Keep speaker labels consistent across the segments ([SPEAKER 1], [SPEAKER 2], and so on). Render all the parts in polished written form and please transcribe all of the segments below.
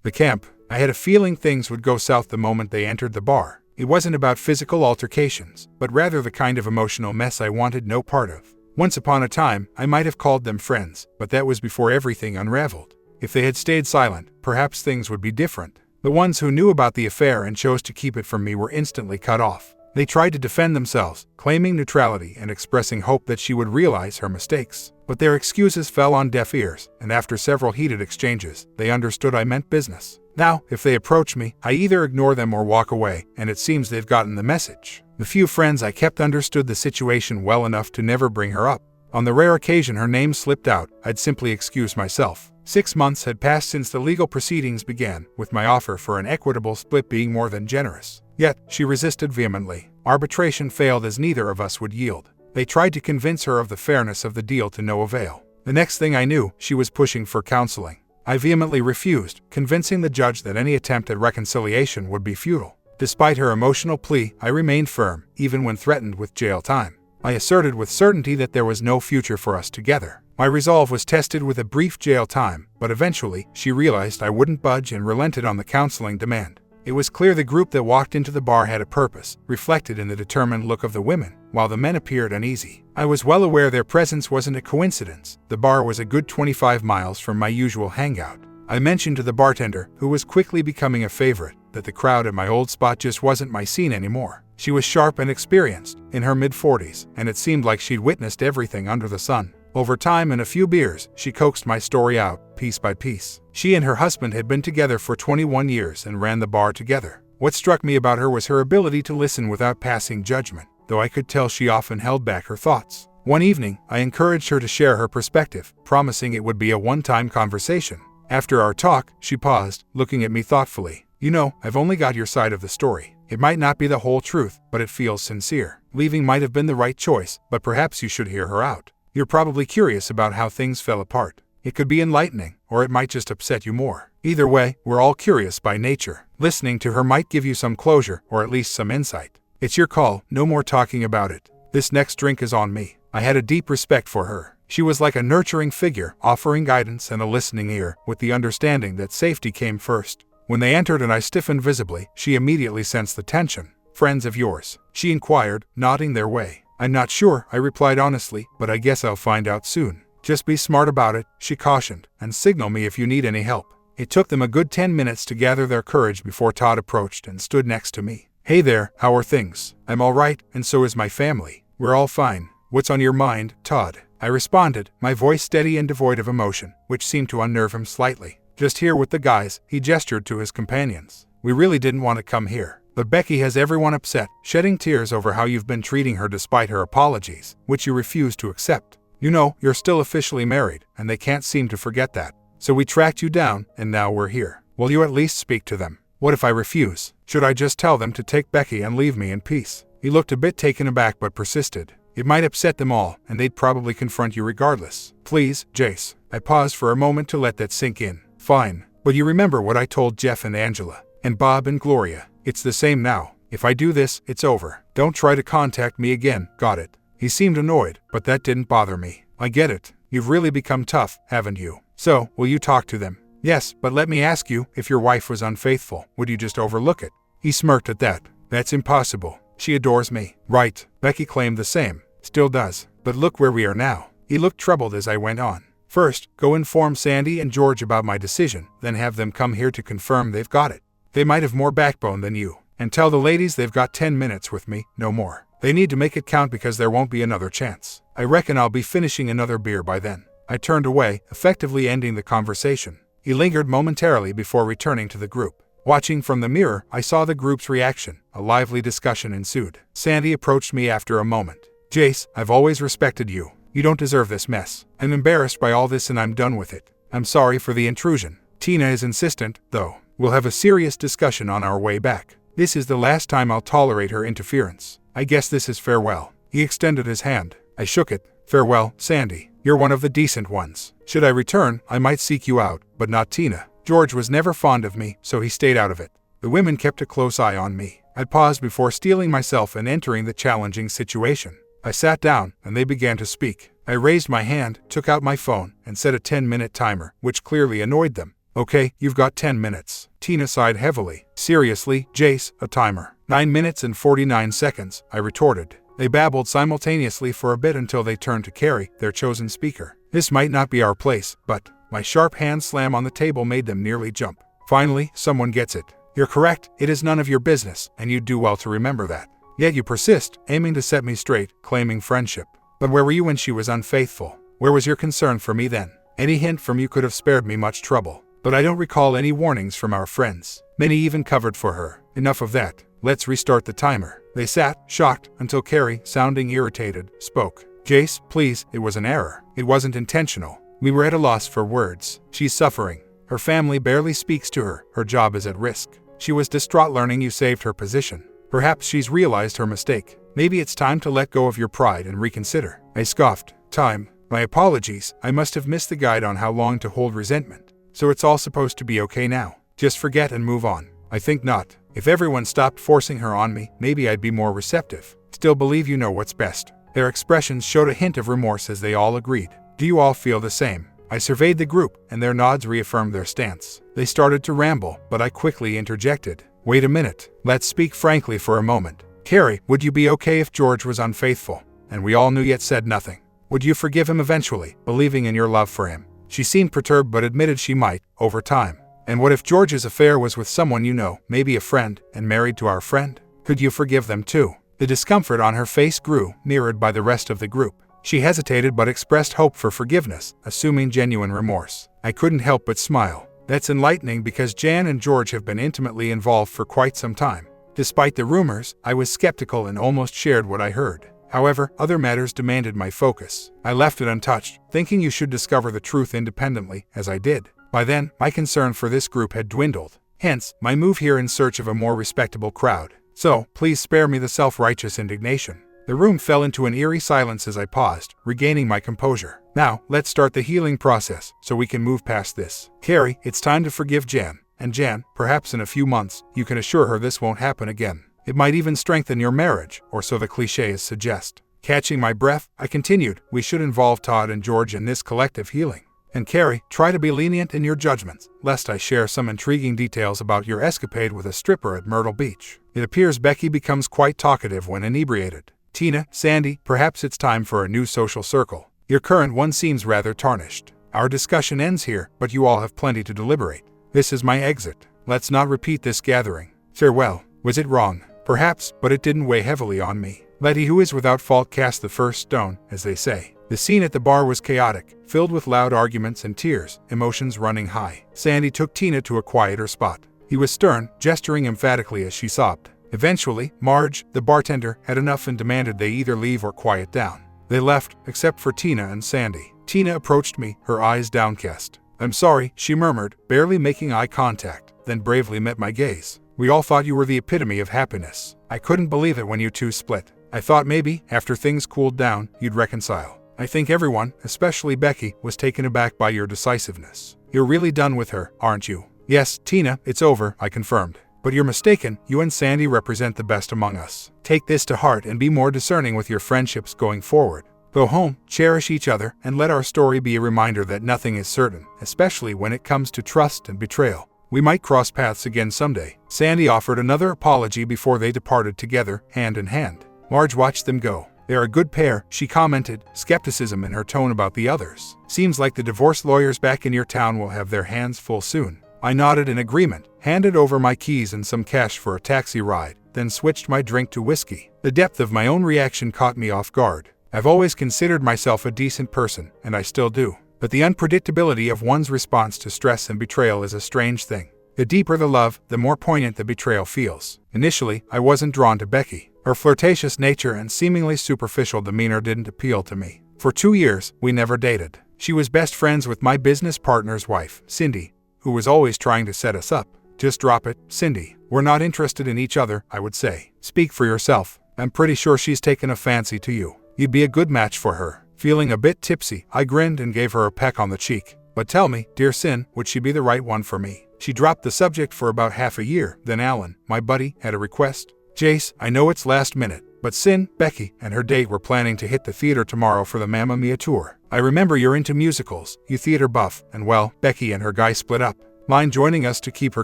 [SPEAKER 1] The camp. I had a feeling things would go south the moment they entered the bar. It wasn't about physical altercations, but rather the kind of emotional mess I wanted no part of. Once upon a time, I might have called them friends, but that was before everything unraveled. If they had stayed silent, perhaps things would be different. The ones who knew about the affair and chose to keep it from me were instantly cut off. They tried to defend themselves, claiming neutrality and expressing hope that she would realize her mistakes. But their excuses fell on deaf ears, and after several heated exchanges, they understood I meant business. Now, if they approach me, I either ignore them or walk away, and it seems they've gotten the message. The few friends I kept understood the situation well enough to never bring her up. On the rare occasion her name slipped out, I'd simply excuse myself. 6 months had passed since the legal proceedings began, with my offer for an equitable split being more than generous. Yet, she resisted vehemently. Arbitration failed as neither of us would yield. They tried to convince her of the fairness of the deal to no avail. The next thing I knew, she was pushing for counseling. I vehemently refused, convincing the judge that any attempt at reconciliation would be futile. Despite her emotional plea, I remained firm, even when threatened with jail time. I asserted with certainty that there was no future for us together. My resolve was tested with a brief jail time, but eventually, she realized I wouldn't budge and relented on the counseling demand. It was clear the group that walked into the bar had a purpose, reflected in the determined look of the women, while the men appeared uneasy. I was well aware their presence wasn't a coincidence. The bar was a good 25 miles from my usual hangout. I mentioned to the bartender, who was quickly becoming a favorite, that the crowd at my old spot just wasn't my scene anymore. She was sharp and experienced, in her mid-40s, and it seemed like she'd witnessed everything under the sun. Over time and a few beers, she coaxed my story out, piece by piece. She and her husband had been together for 21 years and ran the bar together. What struck me about her was her ability to listen without passing judgment, though I could tell she often held back her thoughts. One evening, I encouraged her to share her perspective, promising it would be a one-time conversation. After our talk, she paused, looking at me thoughtfully. "You know, I've only got your side of the story. It might not be the whole truth, but it feels sincere. Leaving might have been the right choice, but perhaps you should hear her out. You're probably curious about how things fell apart. It could be enlightening, or it might just upset you more. Either way, we're all curious by nature. Listening to her might give you some closure, or at least some insight. It's your call, no more talking about it. This next drink is on me." I had a deep respect for her. She was like a nurturing figure, offering guidance and a listening ear, with the understanding that safety came first. When they entered and I stiffened visibly, she immediately sensed the tension. "Friends of yours?" she inquired, nodding their way. "I'm not sure," I replied honestly, "but I guess I'll find out soon." "Just be smart about it," she cautioned, "and signal me if you need any help." It took them a good 10 minutes to gather their courage before Todd approached and stood next to me. "Hey there, how are things?" "I'm all right, and so is my family. We're all fine. What's on your mind, Todd?" I responded, my voice steady and devoid of emotion, which seemed to unnerve him slightly. "Just here with the guys," he gestured to his companions. "We really didn't want to come here. But Becky has everyone upset, shedding tears over how you've been treating her despite her apologies, which you refuse to accept. You know, you're still officially married, and they can't seem to forget that. So we tracked you down, and now we're here. Will you at least speak to them? What if I refuse? Should I just tell them to take Becky and leave me in peace?" He looked a bit taken aback but persisted. "It might upset them all, and they'd probably confront you regardless. Please, Jace." I paused for a moment to let that sink in. "Fine. But you remember what I told Jeff and Angela, and Bob and Gloria. It's the same now. If I do this, it's over. Don't try to contact me again, got it?" He seemed annoyed, but that didn't bother me. "I get it. You've really become tough, haven't you? So, will you talk to them?" "Yes, but let me ask you, if your wife was unfaithful, would you just overlook it?" He smirked at that. "That's impossible. She adores me." "Right." Becky claimed the same. "Still does. But look where we are now." He looked troubled as I went on. "First, go inform Sandy and George about my decision, then have them come here to confirm they've got it. They might have more backbone than you. And tell the ladies they've got 10 minutes with me, no more. They need to make it count because there won't be another chance. I reckon I'll be finishing another beer by then." I turned away, effectively ending the conversation. He lingered momentarily before returning to the group. Watching from the mirror, I saw the group's reaction. A lively discussion ensued. Sandy approached me after a moment. "Jace, I've always respected you. You don't deserve this mess. I'm embarrassed by all this and I'm done with it. I'm sorry for the intrusion. Tina is insistent, though. We'll have a serious discussion on our way back. This is the last time I'll tolerate her interference. I guess this is farewell." He extended his hand. I shook it. "Farewell, Sandy. You're one of the decent ones. Should I return, I might seek you out, but not Tina. George was never fond of me, so he stayed out of it." The women kept a close eye on me. I paused before steeling myself and entering the challenging situation. I sat down, and they began to speak. I raised my hand, took out my phone, and set a 10-minute timer, which clearly annoyed them. Okay, you've got 10 minutes. Tina sighed heavily. Seriously, Jace, a timer. 9 minutes and 49 seconds, I retorted. They babbled simultaneously for a bit until they turned to Carrie, their chosen speaker. This might not be our place, but my sharp hand slam on the table made them nearly jump. Finally, someone gets it. You're correct, it is none of your business, and you'd do well to remember that. Yet you persist, aiming to set me straight, claiming friendship. But where were you when she was unfaithful? Where was your concern for me then? Any hint from you could have spared me much trouble. But I don't recall any warnings from our friends. Many even covered for her. Enough of that. Let's restart the timer. They sat, shocked, until Carrie, sounding irritated, spoke. Jace, please, it was an error. It wasn't intentional. We were at a loss for words. She's suffering. Her family barely speaks to her. Her job is at risk. She was distraught learning you saved her position. Perhaps she's realized her mistake. Maybe it's time to let go of your pride and reconsider. I scoffed. Time. My apologies. I must have missed the guide on how long to hold resentment. So it's all supposed to be okay now. Just forget and move on. I think not. If everyone stopped forcing her on me, maybe I'd be more receptive. Still believe you know what's best. Their expressions showed a hint of remorse as they all agreed. Do you all feel the same? I surveyed the group, and their nods reaffirmed their stance. They started to ramble, but I quickly interjected. Wait a minute. Let's speak frankly for a moment. Carrie, would you be okay if George was unfaithful? And we all knew yet said nothing. Would you forgive him eventually, believing in your love for him? She seemed perturbed but admitted she might, over time. And what if George's affair was with someone you know, maybe a friend, and married to our friend? Could you forgive them too? The discomfort on her face grew, mirrored by the rest of the group. She hesitated but expressed hope for forgiveness, assuming genuine remorse. I couldn't help but smile. That's enlightening because Jan and George have been intimately involved for quite some time. Despite the rumors, I was skeptical and almost shared what I heard. However, other matters demanded my focus. I left it untouched, thinking you should discover the truth independently, as I did. By then, my concern for this group had dwindled. Hence, my move here in search of a more respectable crowd. So, please spare me the self-righteous indignation. The room fell into an eerie silence as I paused, regaining my composure. Now, let's start the healing process, so we can move past this. Carrie, it's time to forgive Jan. And Jan, perhaps in a few months, you can assure her this won't happen again. It might even strengthen your marriage, or so the clichés suggest. Catching my breath, I continued, we should involve Todd and George in this collective healing. And Carrie, try to be lenient in your judgments, lest I share some intriguing details about your escapade with a stripper at Myrtle Beach. It appears Becky becomes quite talkative when inebriated. Tina, Sandy, perhaps it's time for a new social circle. Your current one seems rather tarnished. Our discussion ends here, but you all have plenty to deliberate. This is my exit. Let's not repeat this gathering. Farewell. Was it wrong? Perhaps, but it didn't weigh heavily on me. Let he who is without fault cast the first stone, as they say. The scene at the bar was chaotic, filled with loud arguments and tears, emotions running high. Sandy took Tina to a quieter spot. He was stern, gesturing emphatically as she sobbed. Eventually, Marge, the bartender, had enough and demanded they either leave or quiet down. They left, except for Tina and Sandy. Tina approached me, her eyes downcast. I'm sorry, she murmured, barely making eye contact, then bravely met my gaze. We all thought you were the epitome of happiness. I couldn't believe it when you two split. I thought maybe, after things cooled down, you'd reconcile. I think everyone, especially Becky, was taken aback by your decisiveness. You're really done with her, aren't you? Yes, Tina, it's over, I confirmed. But you're mistaken, you and Sandy represent the best among us. Take this to heart and be more discerning with your friendships going forward. Go home, cherish each other, and let our story be a reminder that nothing is certain, especially when it comes to trust and betrayal. We might cross paths again someday. Sandy offered another apology before they departed together, hand in hand. Marge watched them go. They're a good pair, she commented, skepticism in her tone about the others. Seems like the divorce lawyers back in your town will have their hands full soon. I nodded in agreement, handed over my keys and some cash for a taxi ride, then switched my drink to whiskey. The depth of my own reaction caught me off guard. I've always considered myself a decent person, and I still do. But the unpredictability of one's response to stress and betrayal is a strange thing. The deeper the love, the more poignant the betrayal feels. Initially, I wasn't drawn to Becky. Her flirtatious nature and seemingly superficial demeanor didn't appeal to me. For 2 years, we never dated. She was best friends with my business partner's wife, Cindy, who was always trying to set us up. Just drop it, Cindy. We're not interested in each other, I would say. Speak for yourself. I'm pretty sure she's taken a fancy to you. You'd be a good match for her. Feeling a bit tipsy, I grinned and gave her a peck on the cheek. But tell me, dear Sin, would she be the right one for me? She dropped the subject for about half a year, then Alan, my buddy, had a request. Jace, I know it's last minute, but Sin, Becky, and her date were planning to hit the theater tomorrow for the Mamma Mia tour. I remember you're into musicals, you theater buff, and well, Becky and her guy split up. Mind joining us to keep her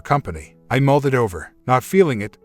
[SPEAKER 1] company? I mulled it over, not feeling it.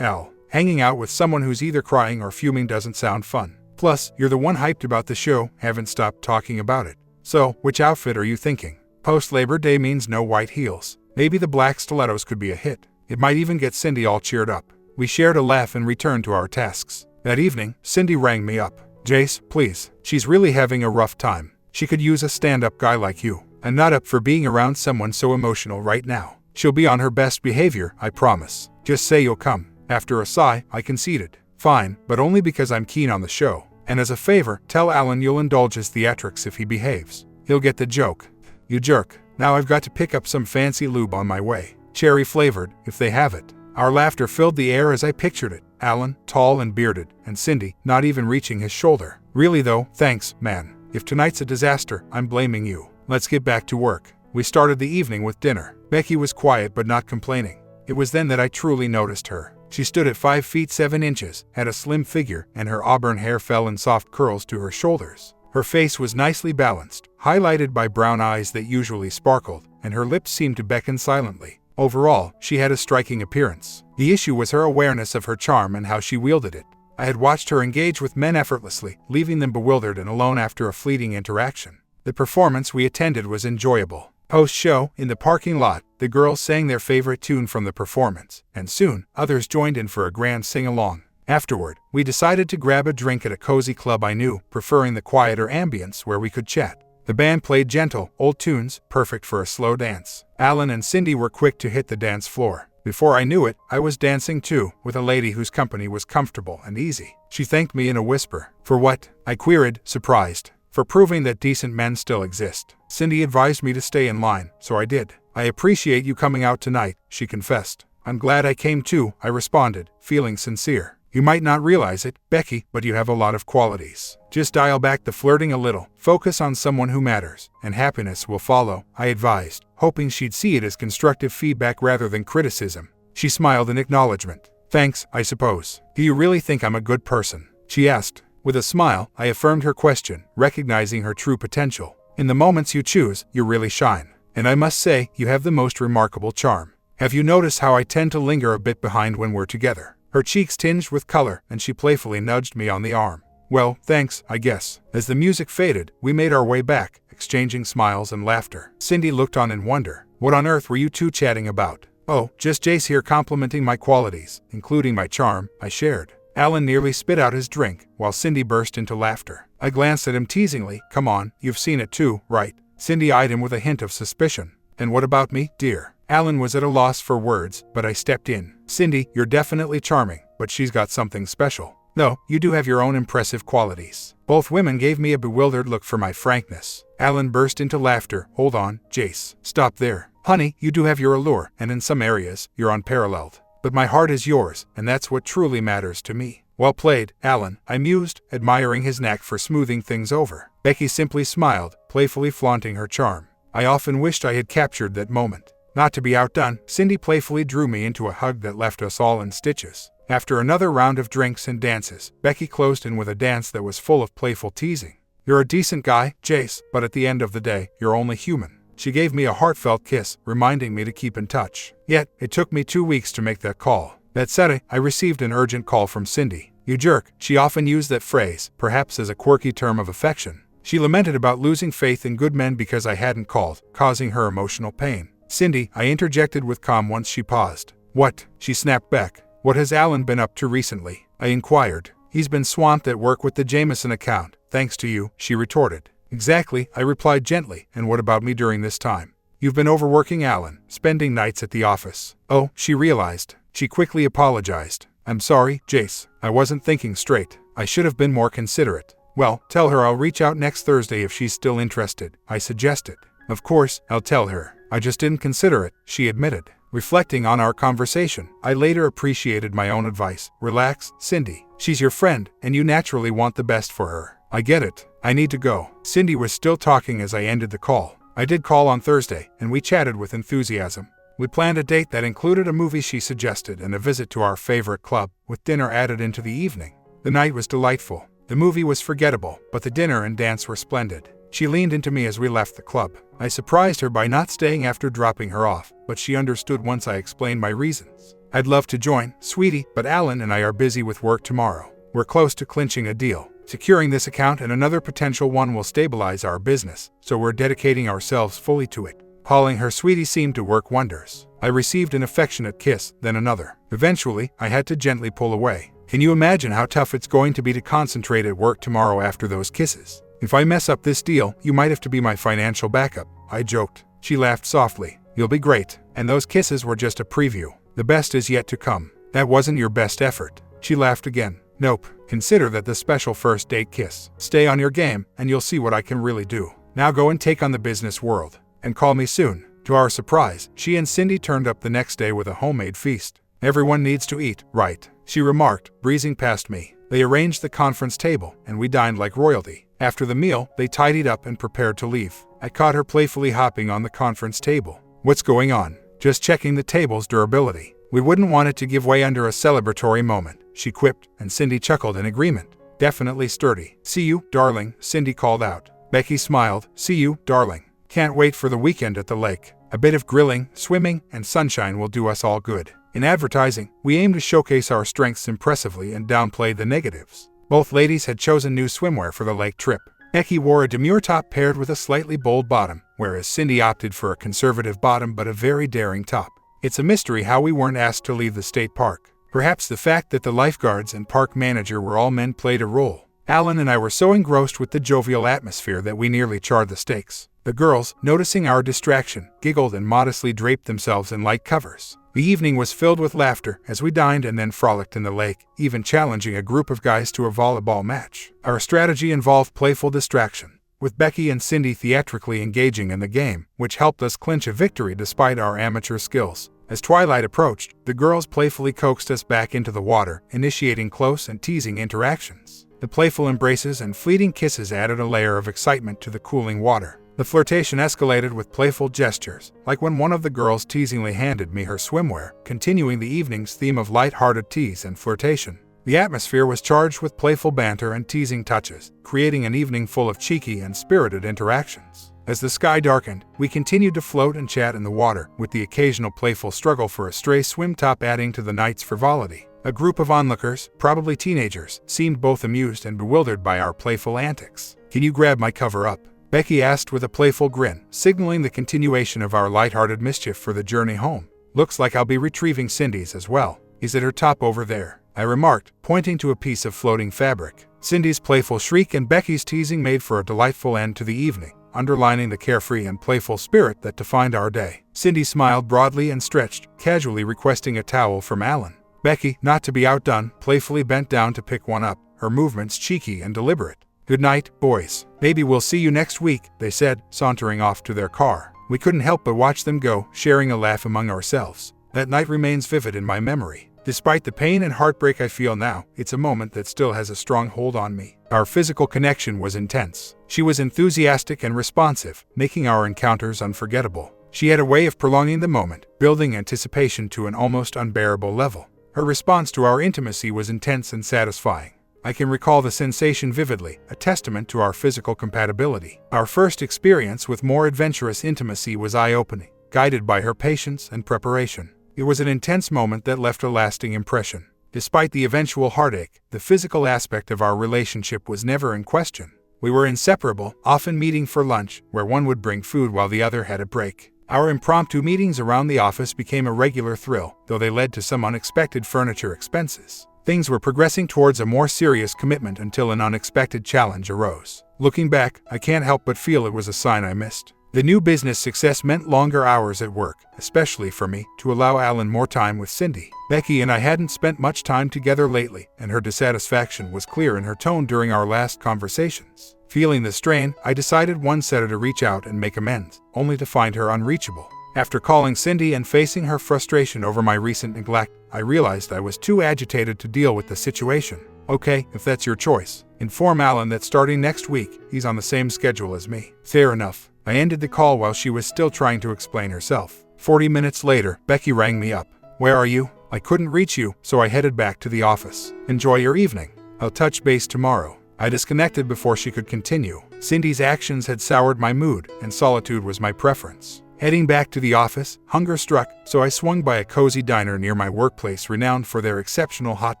[SPEAKER 1] Hanging out with someone who's either crying or fuming doesn't sound fun. Plus, you're the one hyped about the show, haven't stopped talking about it. So, which outfit are you thinking? Post-Labor Day means no white heels. Maybe the black stilettos could be a hit. It might even get Cindy all cheered up. We shared a laugh and returned to our tasks. That evening, Cindy rang me up. Jace, please. She's really having a rough time. She could use a stand-up guy like you. I'm not up for being around someone so emotional right now. She'll be on her best behavior, I promise. Just say you'll come. After a sigh, I conceded. Fine, but only because I'm keen on the show. And as a favor, tell Alan you'll indulge his theatrics if he behaves. He'll get the joke. You jerk. Now I've got to pick up some fancy lube on my way. Cherry flavored, if they have it. Our laughter filled the air as I pictured it. Alan, tall and bearded, and Cindy, not even reaching his shoulder. Really though, thanks, man. If tonight's a disaster, I'm blaming you. Let's get back to work. We started the evening with dinner. Becky was quiet but not complaining. It was then that I truly noticed her. She stood at 5 feet 7 inches, had a slim figure, and her auburn hair fell in soft curls to her shoulders. Her face was nicely balanced, highlighted by brown eyes that usually sparkled, and her lips seemed to beckon silently. Overall, she had a striking appearance. The issue was her awareness of her charm and how she wielded it. I had watched her engage with men effortlessly, leaving them bewildered and alone after a fleeting interaction. The performance we attended was enjoyable. Post-show, in the parking lot, the girls sang their favorite tune from the performance, and soon, others joined in for a grand sing-along. Afterward, we decided to grab a drink at a cozy club I knew, preferring the quieter ambience where we could chat. The band played gentle, old tunes, perfect for a slow dance. Alan and Cindy were quick to hit the dance floor. Before I knew it, I was dancing too, with a lady whose company was comfortable and easy. She thanked me in a whisper. For what? I queried, surprised. For proving that decent men still exist. Cindy advised me to stay in line, so I did. I appreciate you coming out tonight, she confessed. I'm glad I came too, I responded, feeling sincere. You might not realize it, Becky, but you have a lot of qualities. Just dial back the flirting a little, focus on someone who matters, and happiness will follow, I advised, hoping she'd see it as constructive feedback rather than criticism. She smiled in acknowledgement. Thanks, I suppose. Do you really think I'm a good person? She asked. With a smile, I affirmed her question, recognizing her true potential. In the moments you choose, you really shine. And I must say, you have the most remarkable charm. Have you noticed how I tend to linger a bit behind when we're together? Her cheeks tinged with color, and she playfully nudged me on the arm. Well, thanks, I guess. As the music faded, we made our way back, exchanging smiles and laughter. Cindy looked on in wonder. What on earth were you two chatting about? Oh, just Jace here complimenting my qualities, including my charm, I shared. Alan nearly spit out his drink, while Cindy burst into laughter. I glanced at him teasingly. Come on, you've seen it too, right? Cindy eyed him with a hint of suspicion. And what about me, dear? Alan was at a loss for words, but I stepped in. Cindy, you're definitely charming, but she's got something special. No, you do have your own impressive qualities. Both women gave me a bewildered look for my frankness. Alan burst into laughter. Hold on, Jace. Stop there. Honey, you do have your allure, and in some areas, you're unparalleled. But my heart is yours, and that's what truly matters to me. Well played, Alan, I mused, admiring his knack for smoothing things over. Becky simply smiled, playfully flaunting her charm. I often wished I had captured that moment. Not to be outdone, Cindy playfully drew me into a hug that left us all in stitches. After another round of drinks and dances, Becky closed in with a dance that was full of playful teasing. You're a decent guy, Jace, but at the end of the day, you're only human. She gave me a heartfelt kiss, reminding me to keep in touch. Yet, it took me 2 weeks to make that call. That Saturday, I received an urgent call from Cindy. You jerk. She often used that phrase, perhaps as a quirky term of affection. She lamented about losing faith in good men because I hadn't called, causing her emotional pain. Cindy, I interjected with calm once she paused. What? She snapped back. What has Alan been up to recently? I inquired. He's been swamped at work with the Jameson account, thanks to you, she retorted. Exactly, I replied gently, and what about me during this time? You've been overworking Alan, spending nights at the office. Oh, she realized. She quickly apologized. I'm sorry, Jace. I wasn't thinking straight. I should have been more considerate. Well, tell her I'll reach out next Thursday if she's still interested, I suggested. Of course, I'll tell her. I just didn't consider it, she admitted. Reflecting on our conversation, I later appreciated my own advice. Relax, Cindy. She's your friend, and you naturally want the best for her. I get it. I need to go. Cindy was still talking as I ended the call. I did call on Thursday, and we chatted with enthusiasm. We planned a date that included a movie she suggested and a visit to our favorite club, with dinner added into the evening. The night was delightful. The movie was forgettable, but the dinner and dance were splendid. She leaned into me as we left the club. I surprised her by not staying after dropping her off, but she understood once I explained my reasons. I'd love to join, sweetie, but Alan and I are busy with work tomorrow. We're close to clinching a deal. Securing this account and another potential one will stabilize our business, so we're dedicating ourselves fully to it. Calling her sweetie seemed to work wonders. I received an affectionate kiss, then another. Eventually, I had to gently pull away. Can you imagine how tough it's going to be to concentrate at work tomorrow after those kisses? If I mess up this deal, you might have to be my financial backup, I joked. She laughed softly. You'll be great. And those kisses were just a preview. The best is yet to come. That wasn't your best effort. She laughed again. Nope. Consider that the special first date kiss. Stay on your game, and you'll see what I can really do. Now go and take on the business world. And call me soon. To our surprise, she and Cindy turned up the next day with a homemade feast. Everyone needs to eat, right? She remarked, breezing past me. They arranged the conference table, and we dined like royalty. After the meal, they tidied up and prepared to leave. I caught her playfully hopping on the conference table. What's going on? Just checking the table's durability. We wouldn't want it to give way under a celebratory moment, she quipped, and Cindy chuckled in agreement. Definitely sturdy. See you, darling, Cindy called out. Becky smiled. See you, darling. Can't wait for the weekend at the lake. A bit of grilling, swimming, and sunshine will do us all good. In advertising, we aim to showcase our strengths impressively and downplay the negatives. Both ladies had chosen new swimwear for the lake trip. Becky wore a demure top paired with a slightly bold bottom, whereas Cindy opted for a conservative bottom but a very daring top. It's a mystery how we weren't asked to leave the state park. Perhaps the fact that the lifeguards and park manager were all men played a role. Alan and I were so engrossed with the jovial atmosphere that we nearly charred the stakes. The girls, noticing our distraction, giggled and modestly draped themselves in light covers. The evening was filled with laughter as we dined and then frolicked in the lake, even challenging a group of guys to a volleyball match. Our strategy involved playful distraction, with Becky and Cindy theatrically engaging in the game, which helped us clinch a victory despite our amateur skills. As twilight approached, the girls playfully coaxed us back into the water, initiating close and teasing interactions. The playful embraces and fleeting kisses added a layer of excitement to the cooling water. The flirtation escalated with playful gestures, like when one of the girls teasingly handed me her swimwear, continuing the evening's theme of light-hearted tease and flirtation. The atmosphere was charged with playful banter and teasing touches, creating an evening full of cheeky and spirited interactions. As the sky darkened, we continued to float and chat in the water, with the occasional playful struggle for a stray swim top adding to the night's frivolity. A group of onlookers, probably teenagers, seemed both amused and bewildered by our playful antics. "Can you grab my cover up?" Becky asked with a playful grin, signaling the continuation of our lighthearted mischief for the journey home. "Looks like I'll be retrieving Cindy's as well. Is it her top over there?" I remarked, pointing to a piece of floating fabric. Cindy's playful shriek and Becky's teasing made for a delightful end to the evening, underlining the carefree and playful spirit that defined our day. Cindy smiled broadly and stretched, casually requesting a towel from Alan. Becky, not to be outdone, playfully bent down to pick one up, her movements cheeky and deliberate. "Good night, boys. Maybe we'll see you next week," they said, sauntering off to their car. We couldn't help but watch them go, sharing a laugh among ourselves. That night remains vivid in my memory. Despite the pain and heartbreak I feel now, it's a moment that still has a strong hold on me. Our physical connection was intense. She was enthusiastic and responsive, making our encounters unforgettable. She had a way of prolonging the moment, building anticipation to an almost unbearable level. Her response to our intimacy was intense and satisfying. I can recall the sensation vividly, a testament to our physical compatibility. Our first experience with more adventurous intimacy was eye-opening, guided by her patience and preparation. It was an intense moment that left a lasting impression. Despite the eventual heartache, the physical aspect of our relationship was never in question. We were inseparable, often meeting for lunch, where one would bring food while the other had a break. Our impromptu meetings around the office became a regular thrill, though they led to some unexpected furniture expenses. Things were progressing towards a more serious commitment until an unexpected challenge arose. Looking back, I can't help but feel it was a sign I missed. The new business success meant longer hours at work, especially for me, to allow Alan more time with Cindy. Becky and I hadn't spent much time together lately, and her dissatisfaction was clear in her tone during our last conversations. Feeling the strain, I decided one-setter to reach out and make amends, only to find her unreachable. After calling Cindy and facing her frustration over my recent neglect, I realized I was too agitated to deal with the situation. "Okay, if that's your choice. Inform Alan that starting next week, he's on the same schedule as me." "Fair enough." I ended the call while she was still trying to explain herself. 40 minutes later, Becky rang me up. "Where are you?" "I couldn't reach you, so I headed back to the office." "Enjoy your evening. I'll touch base tomorrow." I disconnected before she could continue. Cindy's actions had soured my mood, and solitude was my preference. Heading back to the office, hunger struck, so I swung by a cozy diner near my workplace renowned for their exceptional hot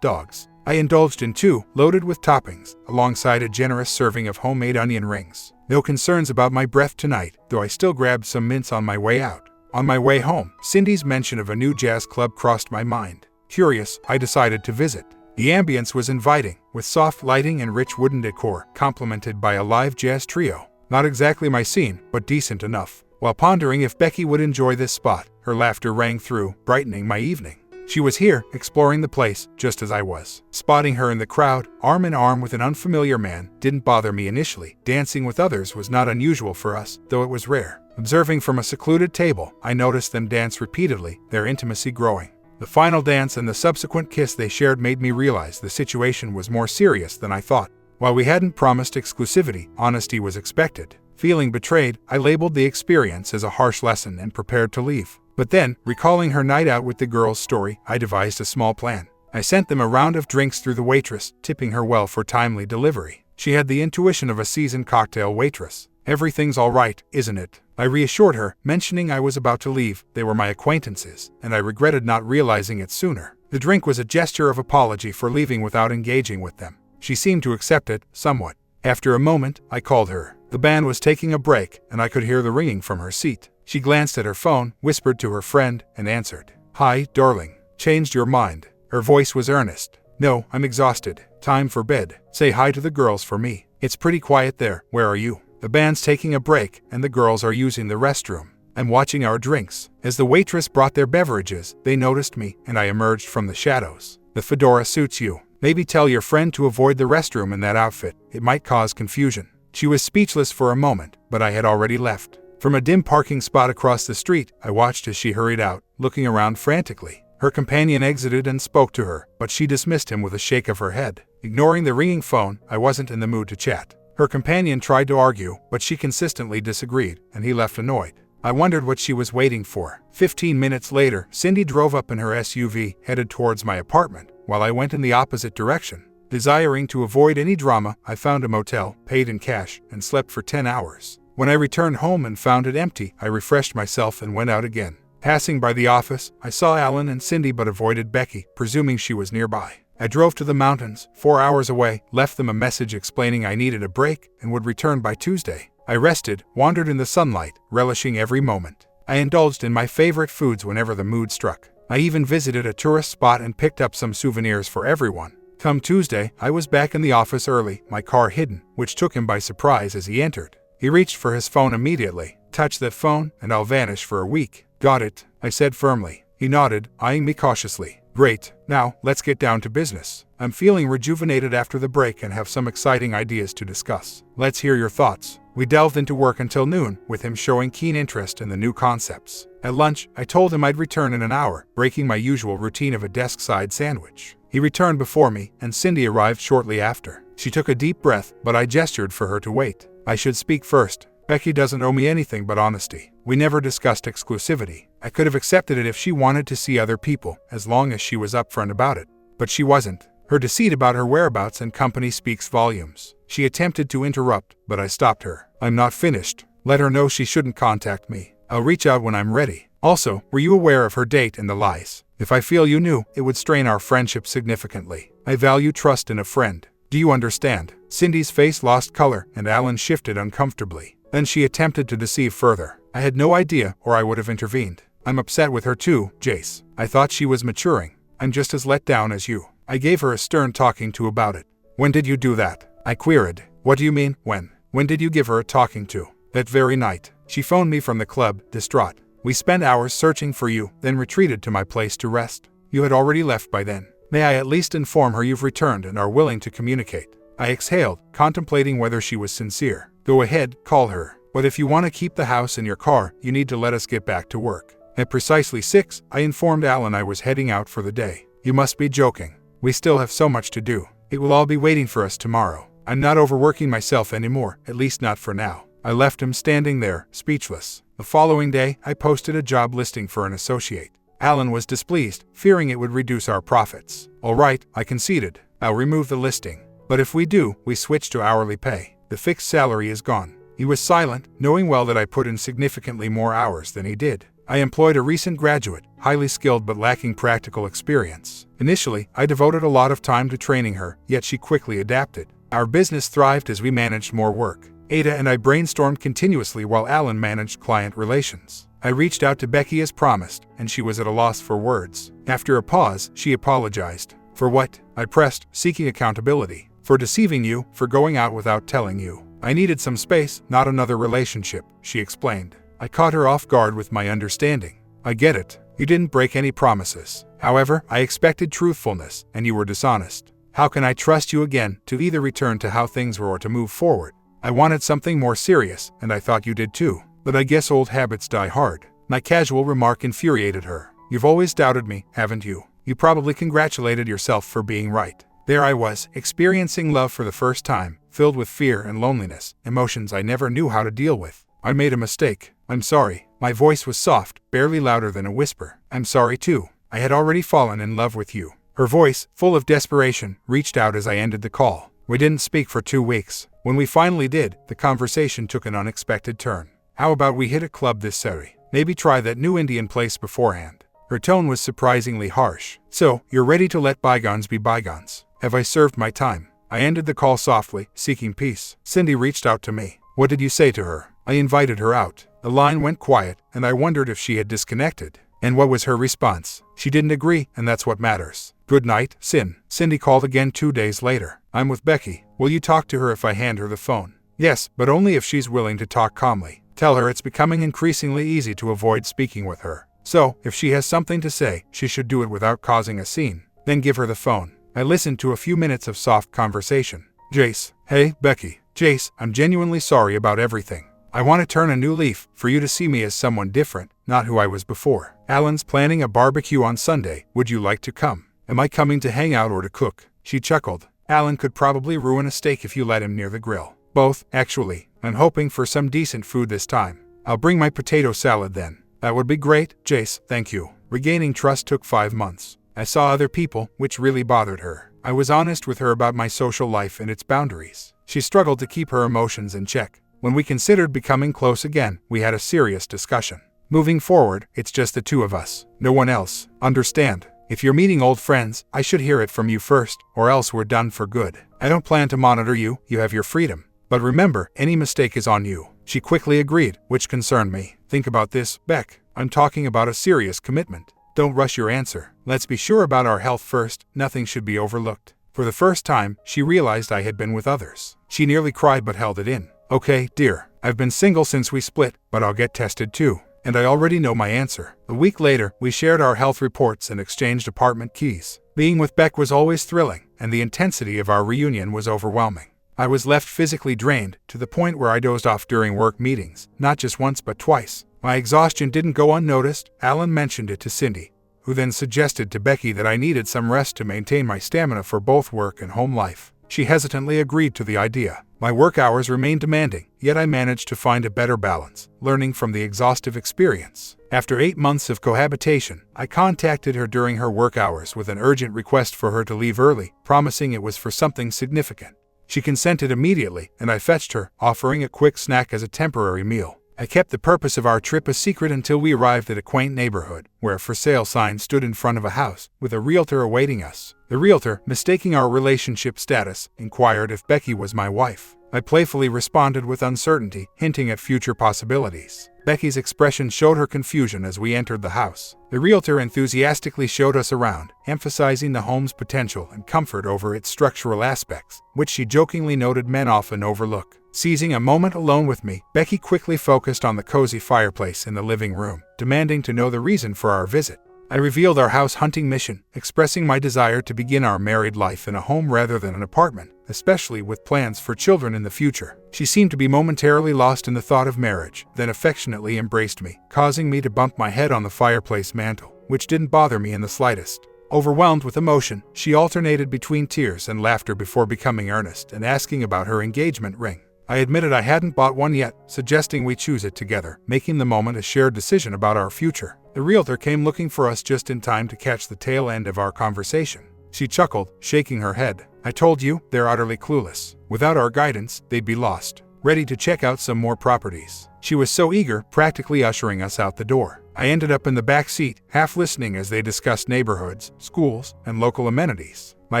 [SPEAKER 1] dogs. I indulged in 2, loaded with toppings, alongside a generous serving of homemade onion rings. No concerns about my breath tonight, though I still grabbed some mints on my way out. On my way home, Cindy's mention of a new jazz club crossed my mind. Curious, I decided to visit. The ambience was inviting, with soft lighting and rich wooden decor, complemented by a live jazz trio. Not exactly my scene, but decent enough. While pondering if Becky would enjoy this spot, her laughter rang through, brightening my evening. She was here, exploring the place, just as I was. Spotting her in the crowd, arm in arm with an unfamiliar man, didn't bother me initially. Dancing with others was not unusual for us, though it was rare. Observing from a secluded table, I noticed them dance repeatedly, their intimacy growing. The final dance and the subsequent kiss they shared made me realize the situation was more serious than I thought. While we hadn't promised exclusivity, honesty was expected. Feeling betrayed, I labeled the experience as a harsh lesson and prepared to leave. But then, recalling her night out with the girls' story, I devised a small plan. I sent them a round of drinks through the waitress, tipping her well for timely delivery. She had the intuition of a seasoned cocktail waitress. "Everything's all right, isn't it?" I reassured her, mentioning I was about to leave. They were my acquaintances, and I regretted not realizing it sooner. The drink was a gesture of apology for leaving without engaging with them. She seemed to accept it, somewhat. After a moment, I called her. The band was taking a break, and I could hear the ringing from her seat. She glanced at her phone, whispered to her friend, and answered. "Hi, darling. Changed your mind?" Her voice was earnest. "No, I'm exhausted. Time for bed. Say hi to the girls for me. It's pretty quiet there. Where are you?" "The band's taking a break, and the girls are using the restroom. I'm watching our drinks." As the waitress brought their beverages, they noticed me, and I emerged from the shadows. "The fedora suits you. Maybe tell your friend to avoid the restroom in that outfit. It might cause confusion." She was speechless for a moment, but I had already left. From a dim parking spot across the street, I watched as she hurried out, looking around frantically. Her companion exited and spoke to her, but she dismissed him with a shake of her head. Ignoring the ringing phone, I wasn't in the mood to chat. Her companion tried to argue, but she consistently disagreed, and he left annoyed. I wondered what she was waiting for. 15 minutes later, Cindy drove up in her SUV, headed towards my apartment, while I went in the opposite direction. Desiring to avoid any drama, I found a motel, paid in cash, and slept for 10 hours. When I returned home and found it empty, I refreshed myself and went out again. Passing by the office, I saw Alan and Cindy but avoided Becky, presuming she was nearby. I drove to the mountains, 4 hours away, left them a message explaining I needed a break and would return by Tuesday. I rested, wandered in the sunlight, relishing every moment. I indulged in my favorite foods whenever the mood struck. I even visited a tourist spot and picked up some souvenirs for everyone. Come Tuesday, I was back in the office early, my car hidden, which took him by surprise as he entered. He reached for his phone immediately. "Touch that phone, and I'll vanish for a week." "Got it," I said firmly. He nodded, eyeing me cautiously. "Great. Now, let's get down to business. I'm feeling rejuvenated after the break and have some exciting ideas to discuss. Let's hear your thoughts." We delved into work until noon, with him showing keen interest in the new concepts. At lunch, I told him I'd return in an hour, breaking my usual routine of a desk-side sandwich. He returned before me, and Cindy arrived shortly after. She took a deep breath, but I gestured for her to wait. I should speak first. Becky doesn't owe me anything but honesty. We never discussed exclusivity. I could have accepted it if she wanted to see other people, as long as she was upfront about it. But she wasn't. Her deceit about her whereabouts and company speaks volumes. She attempted to interrupt, but I stopped her. "I'm not finished. Let her know she shouldn't contact me. I'll reach out when I'm ready. Also, were you aware of her date and the lies? If I feel you knew, it would strain our friendship significantly. I value trust in a friend. Do you understand?" Cindy's face lost color, and Alan shifted uncomfortably. Then she attempted to deceive further. I had no idea, or I would have intervened. "I'm upset with her too, Jace. I thought she was maturing. I'm just as let down as you." I gave her a stern talking to about it. "When did you do that?" I queried. "What do you mean, when? When did you give her a talking to?" "That very night. She phoned me from the club, distraught. We spent hours searching for you, then retreated to my place to rest. You had already left by then. May I at least inform her you've returned and are willing to communicate?" I exhaled, contemplating whether she was sincere. "Go ahead, call her. But if you want to keep the house and your car, you need to let us get back to work." At precisely 6, I informed Alan I was heading out for the day. "You must be joking. We still have so much to do. It will all be waiting for us tomorrow. I'm not overworking myself anymore, at least not for now." I left him standing there, speechless. The following day, I posted a job listing for an associate. Alan was displeased, fearing it would reduce our profits. "All right," I conceded. "I'll remove the listing. But if we do, we switch to hourly pay. The fixed salary is gone." He was silent, knowing well that I put in significantly more hours than he did. I employed a recent graduate, highly skilled but lacking practical experience. Initially, I devoted a lot of time to training her, yet she quickly adapted. Our business thrived as we managed more work. Ada and I brainstormed continuously while Alan managed client relations. I reached out to Becky as promised, and she was at a loss for words. After a pause, she apologized. "For what?" I pressed, seeking accountability. "For deceiving you, for going out without telling you. I needed some space, not another relationship," she explained. I caught her off guard with my understanding. "I get it. You didn't break any promises. However, I expected truthfulness, and you were dishonest. How can I trust you again, to either return to how things were or to move forward? I wanted something more serious, and I thought you did too. But I guess old habits die hard." My casual remark infuriated her. "You've always doubted me, haven't you? You probably congratulated yourself for being right." There I was, experiencing love for the first time, filled with fear and loneliness, emotions I never knew how to deal with. "I made a mistake. I'm sorry." My voice was soft, barely louder than a whisper. "I'm sorry too. I had already fallen in love with you." Her voice, full of desperation, reached out as I ended the call. We didn't speak for 2 weeks. When we finally did, the conversation took an unexpected turn. "How about we hit a club this Saturday? Maybe try that new Indian place beforehand." Her tone was surprisingly harsh. "So, you're ready to let bygones be bygones? Have I served my time?" I ended the call softly, seeking peace. Cindy reached out to me. "What did you say to her?" I invited her out. The line went quiet, and I wondered if she had disconnected. And what was her response? She didn't agree, and that's what matters. "Good night, Sin." Cindy called again 2 days later. "I'm with Becky. Will you talk to her if I hand her the phone?" "Yes, but only if she's willing to talk calmly. Tell her it's becoming increasingly easy to avoid speaking with her. So, if she has something to say, she should do it without causing a scene. Then give her the phone." I listened to a few minutes of soft conversation. "Jace." "Hey, Becky." "Jace, I'm genuinely sorry about everything. I want to turn a new leaf, for you to see me as someone different, not who I was before. Alan's planning a barbecue on Sunday. Would you like to come? Am I coming to hang out or to cook?" She chuckled. "Alan could probably ruin a steak if you let him near the grill." "Both, actually. I'm hoping for some decent food this time. I'll bring my potato salad then." "That would be great, Jace, thank you." Regaining trust took 5 months. I saw other people, which really bothered her. I was honest with her about my social life and its boundaries. She struggled to keep her emotions in check. When we considered becoming close again, we had a serious discussion. "Moving forward, it's just the 2 of us. No one else. Understand? If you're meeting old friends, I should hear it from you first, or else we're done for good. I don't plan to monitor you, you have your freedom. But remember, any mistake is on you." She quickly agreed, which concerned me. "Think about this, Beck. I'm talking about a serious commitment. Don't rush your answer. Let's be sure about our health first. Nothing should be overlooked." For the first time, she realized I had been with others. She nearly cried but held it in. "Okay, dear. I've been single since we split, but I'll get tested too. And I already know my answer." A week later, we shared our health reports and exchanged apartment keys. Being with Beck was always thrilling, and the intensity of our reunion was overwhelming. I was left physically drained, to the point where I dozed off during work meetings, not just once but twice. My exhaustion didn't go unnoticed. Alan mentioned it to Cindy, who then suggested to Becky that I needed some rest to maintain my stamina for both work and home life. She hesitantly agreed to the idea. My work hours remained demanding, yet I managed to find a better balance, learning from the exhaustive experience. After 8 months of cohabitation, I contacted her during her work hours with an urgent request for her to leave early, promising it was for something significant. She consented immediately, and I fetched her, offering a quick snack as a temporary meal. I kept the purpose of our trip a secret until we arrived at a quaint neighborhood, where a for sale sign stood in front of a house, with a realtor awaiting us. The realtor, mistaking our relationship status, inquired if Becky was my wife. I playfully responded with uncertainty, hinting at future possibilities. Becky's expression showed her confusion as we entered the house. The realtor enthusiastically showed us around, emphasizing the home's potential and comfort over its structural aspects, which she jokingly noted men often overlook. Seizing a moment alone with me, Becky quickly focused on the cozy fireplace in the living room, demanding to know the reason for our visit. I revealed our house hunting mission, expressing my desire to begin our married life in a home rather than an apartment, especially with plans for children in the future. She seemed to be momentarily lost in the thought of marriage, then affectionately embraced me, causing me to bump my head on the fireplace mantel, which didn't bother me in the slightest. Overwhelmed with emotion, she alternated between tears and laughter before becoming earnest and asking about her engagement ring. I admitted I hadn't bought one yet, suggesting we choose it together, making the moment a shared decision about our future. The realtor came looking for us just in time to catch the tail end of our conversation. She chuckled, shaking her head. I told you, they're utterly clueless. Without our guidance, they'd be lost, ready to check out some more properties. She was so eager, practically ushering us out the door. I ended up in the back seat, half listening as they discussed neighborhoods, schools, and local amenities. My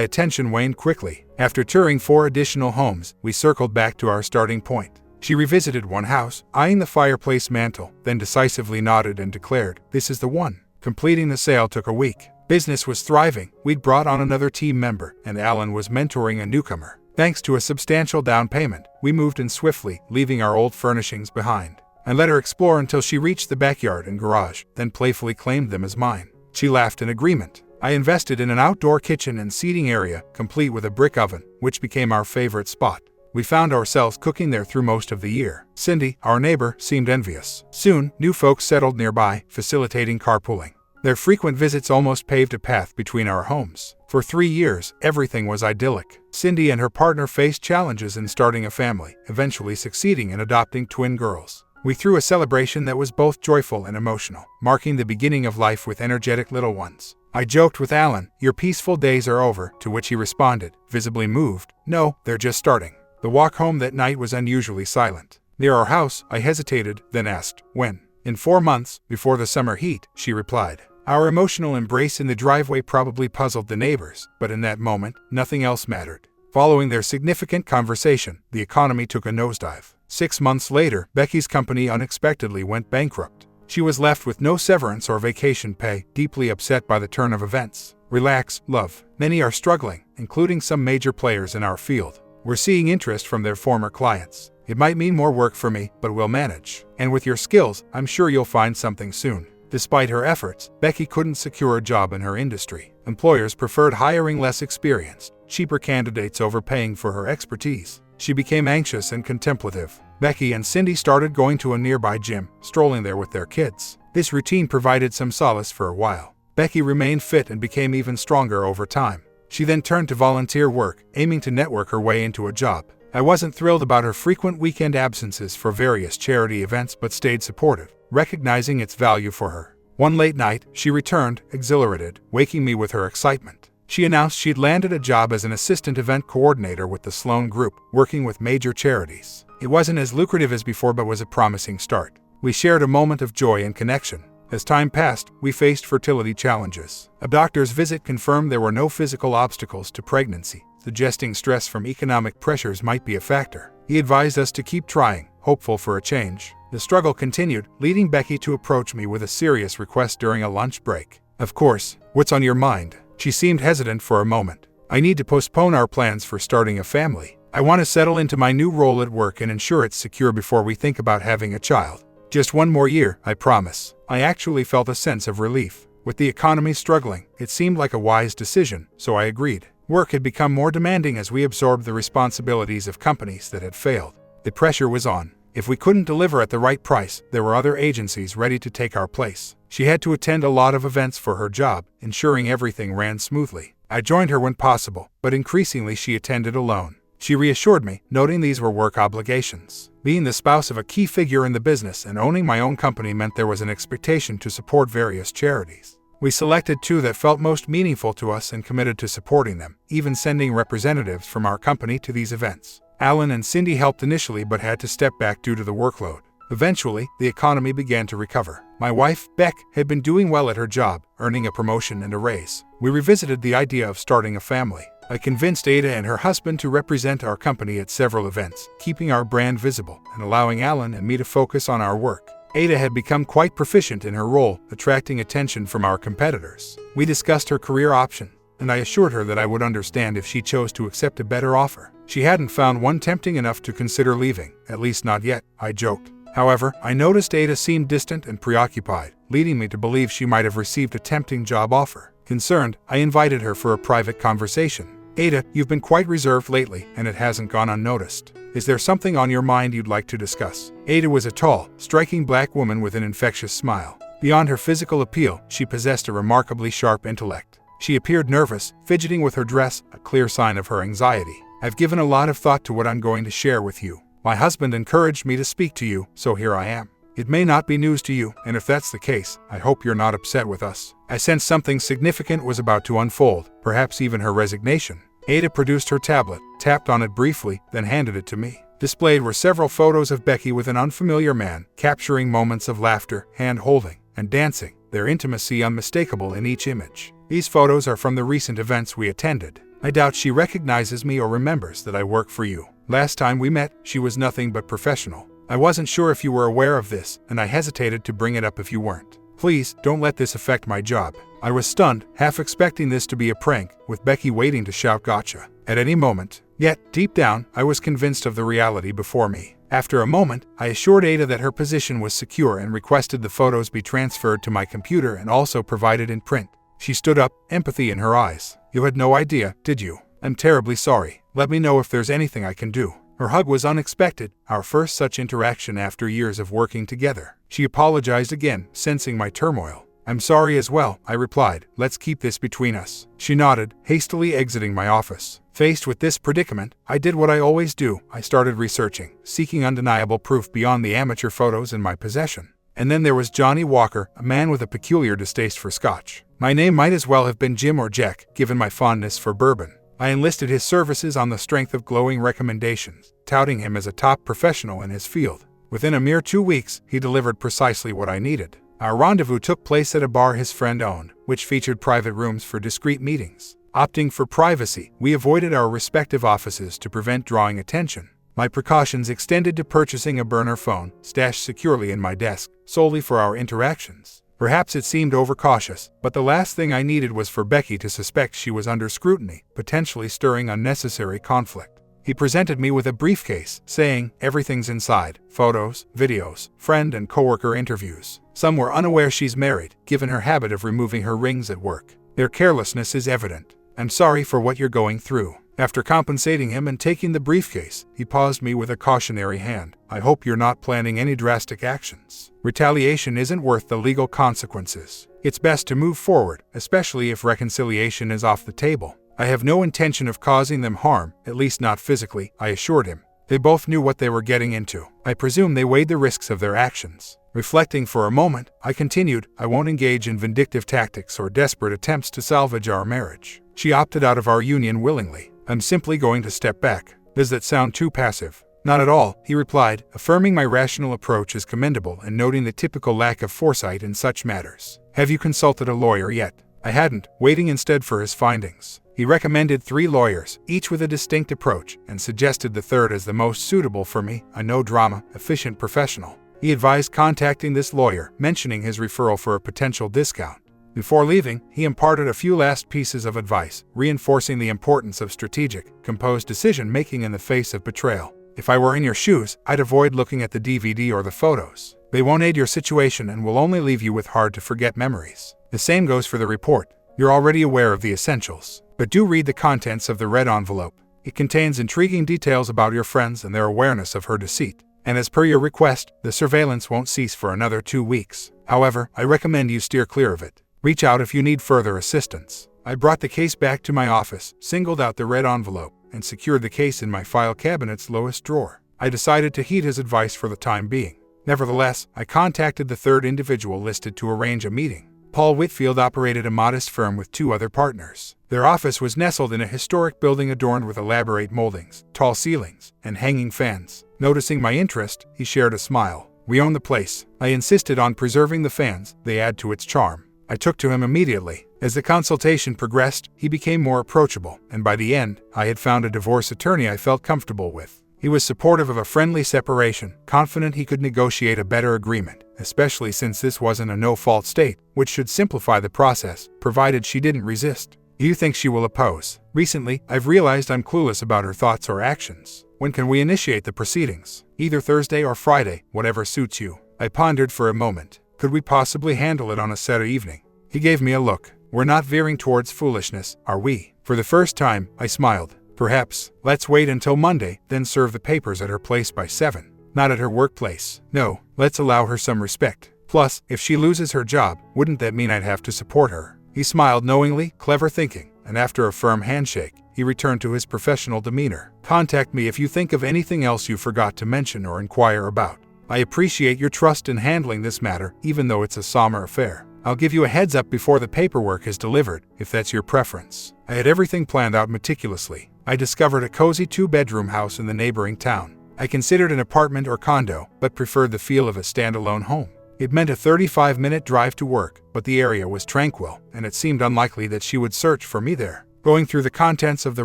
[SPEAKER 1] attention waned quickly. After touring 4 additional homes, we circled back to our starting point. She revisited one house, eyeing the fireplace mantel, then decisively nodded and declared, "This is the one." Completing the sale took a week. Business was thriving. We'd brought on another team member, and Alan was mentoring a newcomer. Thanks to a substantial down payment, we moved in swiftly, leaving our old furnishings behind. I let her explore until she reached the backyard and garage, then playfully claimed them as mine. She laughed in agreement. I invested in an outdoor kitchen and seating area, complete with a brick oven, which became our favorite spot. We found ourselves cooking there through most of the year. Cindy, our neighbor, seemed envious. Soon, new folks settled nearby, facilitating carpooling. Their frequent visits almost paved a path between our homes. For 3 years, everything was idyllic. Cindy and her partner faced challenges in starting a family, eventually succeeding in adopting twin girls. We threw a celebration that was both joyful and emotional, marking the beginning of life with energetic little ones. I joked with Alan, "Your peaceful days are over," to which he responded, visibly moved, "No, they're just starting." The walk home that night was unusually silent. Near our house, I hesitated, then asked, "When?" "In 4 months, before the summer heat," she replied. Our emotional embrace in the driveway probably puzzled the neighbors, but in that moment, nothing else mattered. Following their significant conversation, the economy took a nosedive. 6 months later, Becky's company unexpectedly went bankrupt. She was left with no severance or vacation pay, deeply upset by the turn of events. "Relax, love. Many are struggling, including some major players in our field. We're seeing interest from their former clients. It might mean more work for me, but we'll manage. And with your skills, I'm sure you'll find something soon." Despite her efforts, Becky couldn't secure a job in her industry. Employers preferred hiring less experienced, cheaper candidates over paying for her expertise. She became anxious and contemplative. Becky and Cindy started going to a nearby gym, strolling there with their kids. This routine provided some solace for a while. Becky remained fit and became even stronger over time. She then turned to volunteer work, aiming to network her way into a job. I wasn't thrilled about her frequent weekend absences for various charity events but stayed supportive, recognizing its value for her. One late night, she returned, exhilarated, waking me with her excitement. She announced she'd landed a job as an assistant event coordinator with the Sloan Group, working with major charities. It wasn't as lucrative as before but was a promising start. We shared a moment of joy and connection. As time passed, we faced fertility challenges. A doctor's visit confirmed there were no physical obstacles to pregnancy, suggesting stress from economic pressures might be a factor. He advised us to keep trying, hopeful for a change. The struggle continued, leading Becky to approach me with a serious request during a lunch break. "Of course, what's on your mind?" She seemed hesitant for a moment. "I need to postpone our plans for starting a family. I want to settle into my new role at work and ensure it's secure before we think about having a child. Just 1 more year, I promise." I actually felt a sense of relief. With the economy struggling, it seemed like a wise decision, so I agreed. Work had become more demanding as we absorbed the responsibilities of companies that had failed. The pressure was on. If we couldn't deliver at the right price, there were other agencies ready to take our place. She had to attend a lot of events for her job, ensuring everything ran smoothly. I joined her when possible, but increasingly she attended alone. She reassured me, noting these were work obligations. Being the spouse of a key figure in the business and owning my own company meant there was an expectation to support various charities. We selected 2 that felt most meaningful to us and committed to supporting them, even sending representatives from our company to these events. Alan and Cindy helped initially but had to step back due to the workload. Eventually, the economy began to recover. My wife, Beck, had been doing well at her job, earning a promotion and a raise. We revisited the idea of starting a family. I convinced Ada and her husband to represent our company at several events, keeping our brand visible and allowing Alan and me to focus on our work. Ada had become quite proficient in her role, attracting attention from our competitors. We discussed her career option, and I assured her that I would understand if she chose to accept a better offer. She hadn't found one tempting enough to consider leaving, at least not yet, I joked. However, I noticed Ada seemed distant and preoccupied, leading me to believe she might have received a tempting job offer. Concerned, I invited her for a private conversation. "Ada, you've been quite reserved lately, and it hasn't gone unnoticed. Is there something on your mind you'd like to discuss?" Ada was a tall, striking black woman with an infectious smile. Beyond her physical appeal, she possessed a remarkably sharp intellect. She appeared nervous, fidgeting with her dress, a clear sign of her anxiety. "I've given a lot of thought to what I'm going to share with you. My husband encouraged me to speak to you, so here I am. It may not be news to you, and if that's the case, I hope you're not upset with us." I sensed something significant was about to unfold, perhaps even her resignation. Ada produced her tablet, tapped on it briefly, then handed it to me. Displayed were several photos of Becky with an unfamiliar man, capturing moments of laughter, hand-holding, and dancing, their intimacy unmistakable in each image. These photos are from the recent events we attended. I doubt she recognizes me or remembers that I work for you. Last time we met, she was nothing but professional. I wasn't sure if you were aware of this, and I hesitated to bring it up if you weren't. Please, don't let this affect my job. I was stunned, half expecting this to be a prank, with Becky waiting to shout gotcha at any moment. Yet, deep down, I was convinced of the reality before me. After a moment, I assured Ada that her position was secure and requested the photos be transferred to my computer and also provided in print. She stood up, empathy in her eyes. You had no idea, did you? I'm terribly sorry. Let me know if there's anything I can do. Her hug was unexpected, our first such interaction after years of working together. She apologized again, sensing my turmoil. I'm sorry as well, I replied. Let's keep this between us. She nodded, hastily exiting my office. Faced with this predicament, I did what I always do. I started researching, seeking undeniable proof beyond the amateur photos in my possession. And then there was Johnny Walker, a man with a peculiar distaste for scotch. My name might as well have been Jim or Jack, given my fondness for bourbon. I enlisted his services on the strength of glowing recommendations, touting him as a top professional in his field. Within a mere 2 weeks, he delivered precisely what I needed. Our rendezvous took place at a bar his friend owned, which featured private rooms for discreet meetings. Opting for privacy, we avoided our respective offices to prevent drawing attention. My precautions extended to purchasing a burner phone, stashed securely in my desk, solely for our interactions. Perhaps it seemed overcautious, but the last thing I needed was for Becky to suspect she was under scrutiny, potentially stirring unnecessary conflict. He presented me with a briefcase, saying, everything's inside: photos, videos, friend and coworker interviews. Some were unaware she's married, given her habit of removing her rings at work. Their carelessness is evident. I'm sorry for what you're going through. After compensating him and taking the briefcase, he paused me with a cautionary hand. I hope you're not planning any drastic actions. Retaliation isn't worth the legal consequences. It's best to move forward, especially if reconciliation is off the table. I have no intention of causing them harm, at least not physically, I assured him. They both knew what they were getting into. I presume they weighed the risks of their actions. Reflecting for a moment, I continued, I won't engage in vindictive tactics or desperate attempts to salvage our marriage. She opted out of our union willingly. I'm simply going to step back. Does that sound too passive? Not at all, he replied, affirming my rational approach is commendable and noting the typical lack of foresight in such matters. Have you consulted a lawyer yet? I hadn't, waiting instead for his findings. He recommended 3 lawyers, each with a distinct approach, and suggested the third as the most suitable for me, a no-drama, efficient professional. He advised contacting this lawyer, mentioning his referral for a potential discount. Before leaving, he imparted a few last pieces of advice, reinforcing the importance of strategic, composed decision-making in the face of betrayal. If I were in your shoes, I'd avoid looking at the DVD or the photos. They won't aid your situation and will only leave you with hard-to-forget memories. The same goes for the report. You're already aware of the essentials, but do read the contents of the red envelope. It contains intriguing details about your friends and their awareness of her deceit. And as per your request, the surveillance won't cease for another 2 weeks. However, I recommend you steer clear of it. Reach out if you need further assistance. I brought the case back to my office, singled out the red envelope, and secured the case in my file cabinet's lowest drawer. I decided to heed his advice for the time being. Nevertheless, I contacted the third individual listed to arrange a meeting. Paul Whitfield operated a modest firm with 2 other partners. Their office was nestled in a historic building adorned with elaborate moldings, tall ceilings, and hanging fans. Noticing my interest, he shared a smile. We own the place. I insisted on preserving the fans, they add to its charm. I took to him immediately. As the consultation progressed, he became more approachable, and by the end, I had found a divorce attorney I felt comfortable with. He was supportive of a friendly separation, confident he could negotiate a better agreement, especially since this wasn't a no-fault state, which should simplify the process, provided she didn't resist. Do you think she will oppose? Recently, I've realized I'm clueless about her thoughts or actions. When can we initiate the proceedings? Either Thursday or Friday, whatever suits you. I pondered for a moment. Could we possibly handle it on a Saturday evening? He gave me a look. We're not veering towards foolishness, are we? For the first time, I smiled. Perhaps. Let's wait until Monday, then serve the papers at her place by 7. Not at her workplace. No, let's allow her some respect. Plus, if she loses her job, wouldn't that mean I'd have to support her? He smiled knowingly, clever thinking, and after a firm handshake, he returned to his professional demeanor. Contact me if you think of anything else you forgot to mention or inquire about. I appreciate your trust in handling this matter, even though it's a somber affair. I'll give you a heads up before the paperwork is delivered, if that's your preference. I had everything planned out meticulously. I discovered a cozy 2-bedroom house in the neighboring town. I considered an apartment or condo, but preferred the feel of a standalone home. It meant a 35-minute drive to work, but the area was tranquil, and it seemed unlikely that she would search for me there. Going through the contents of the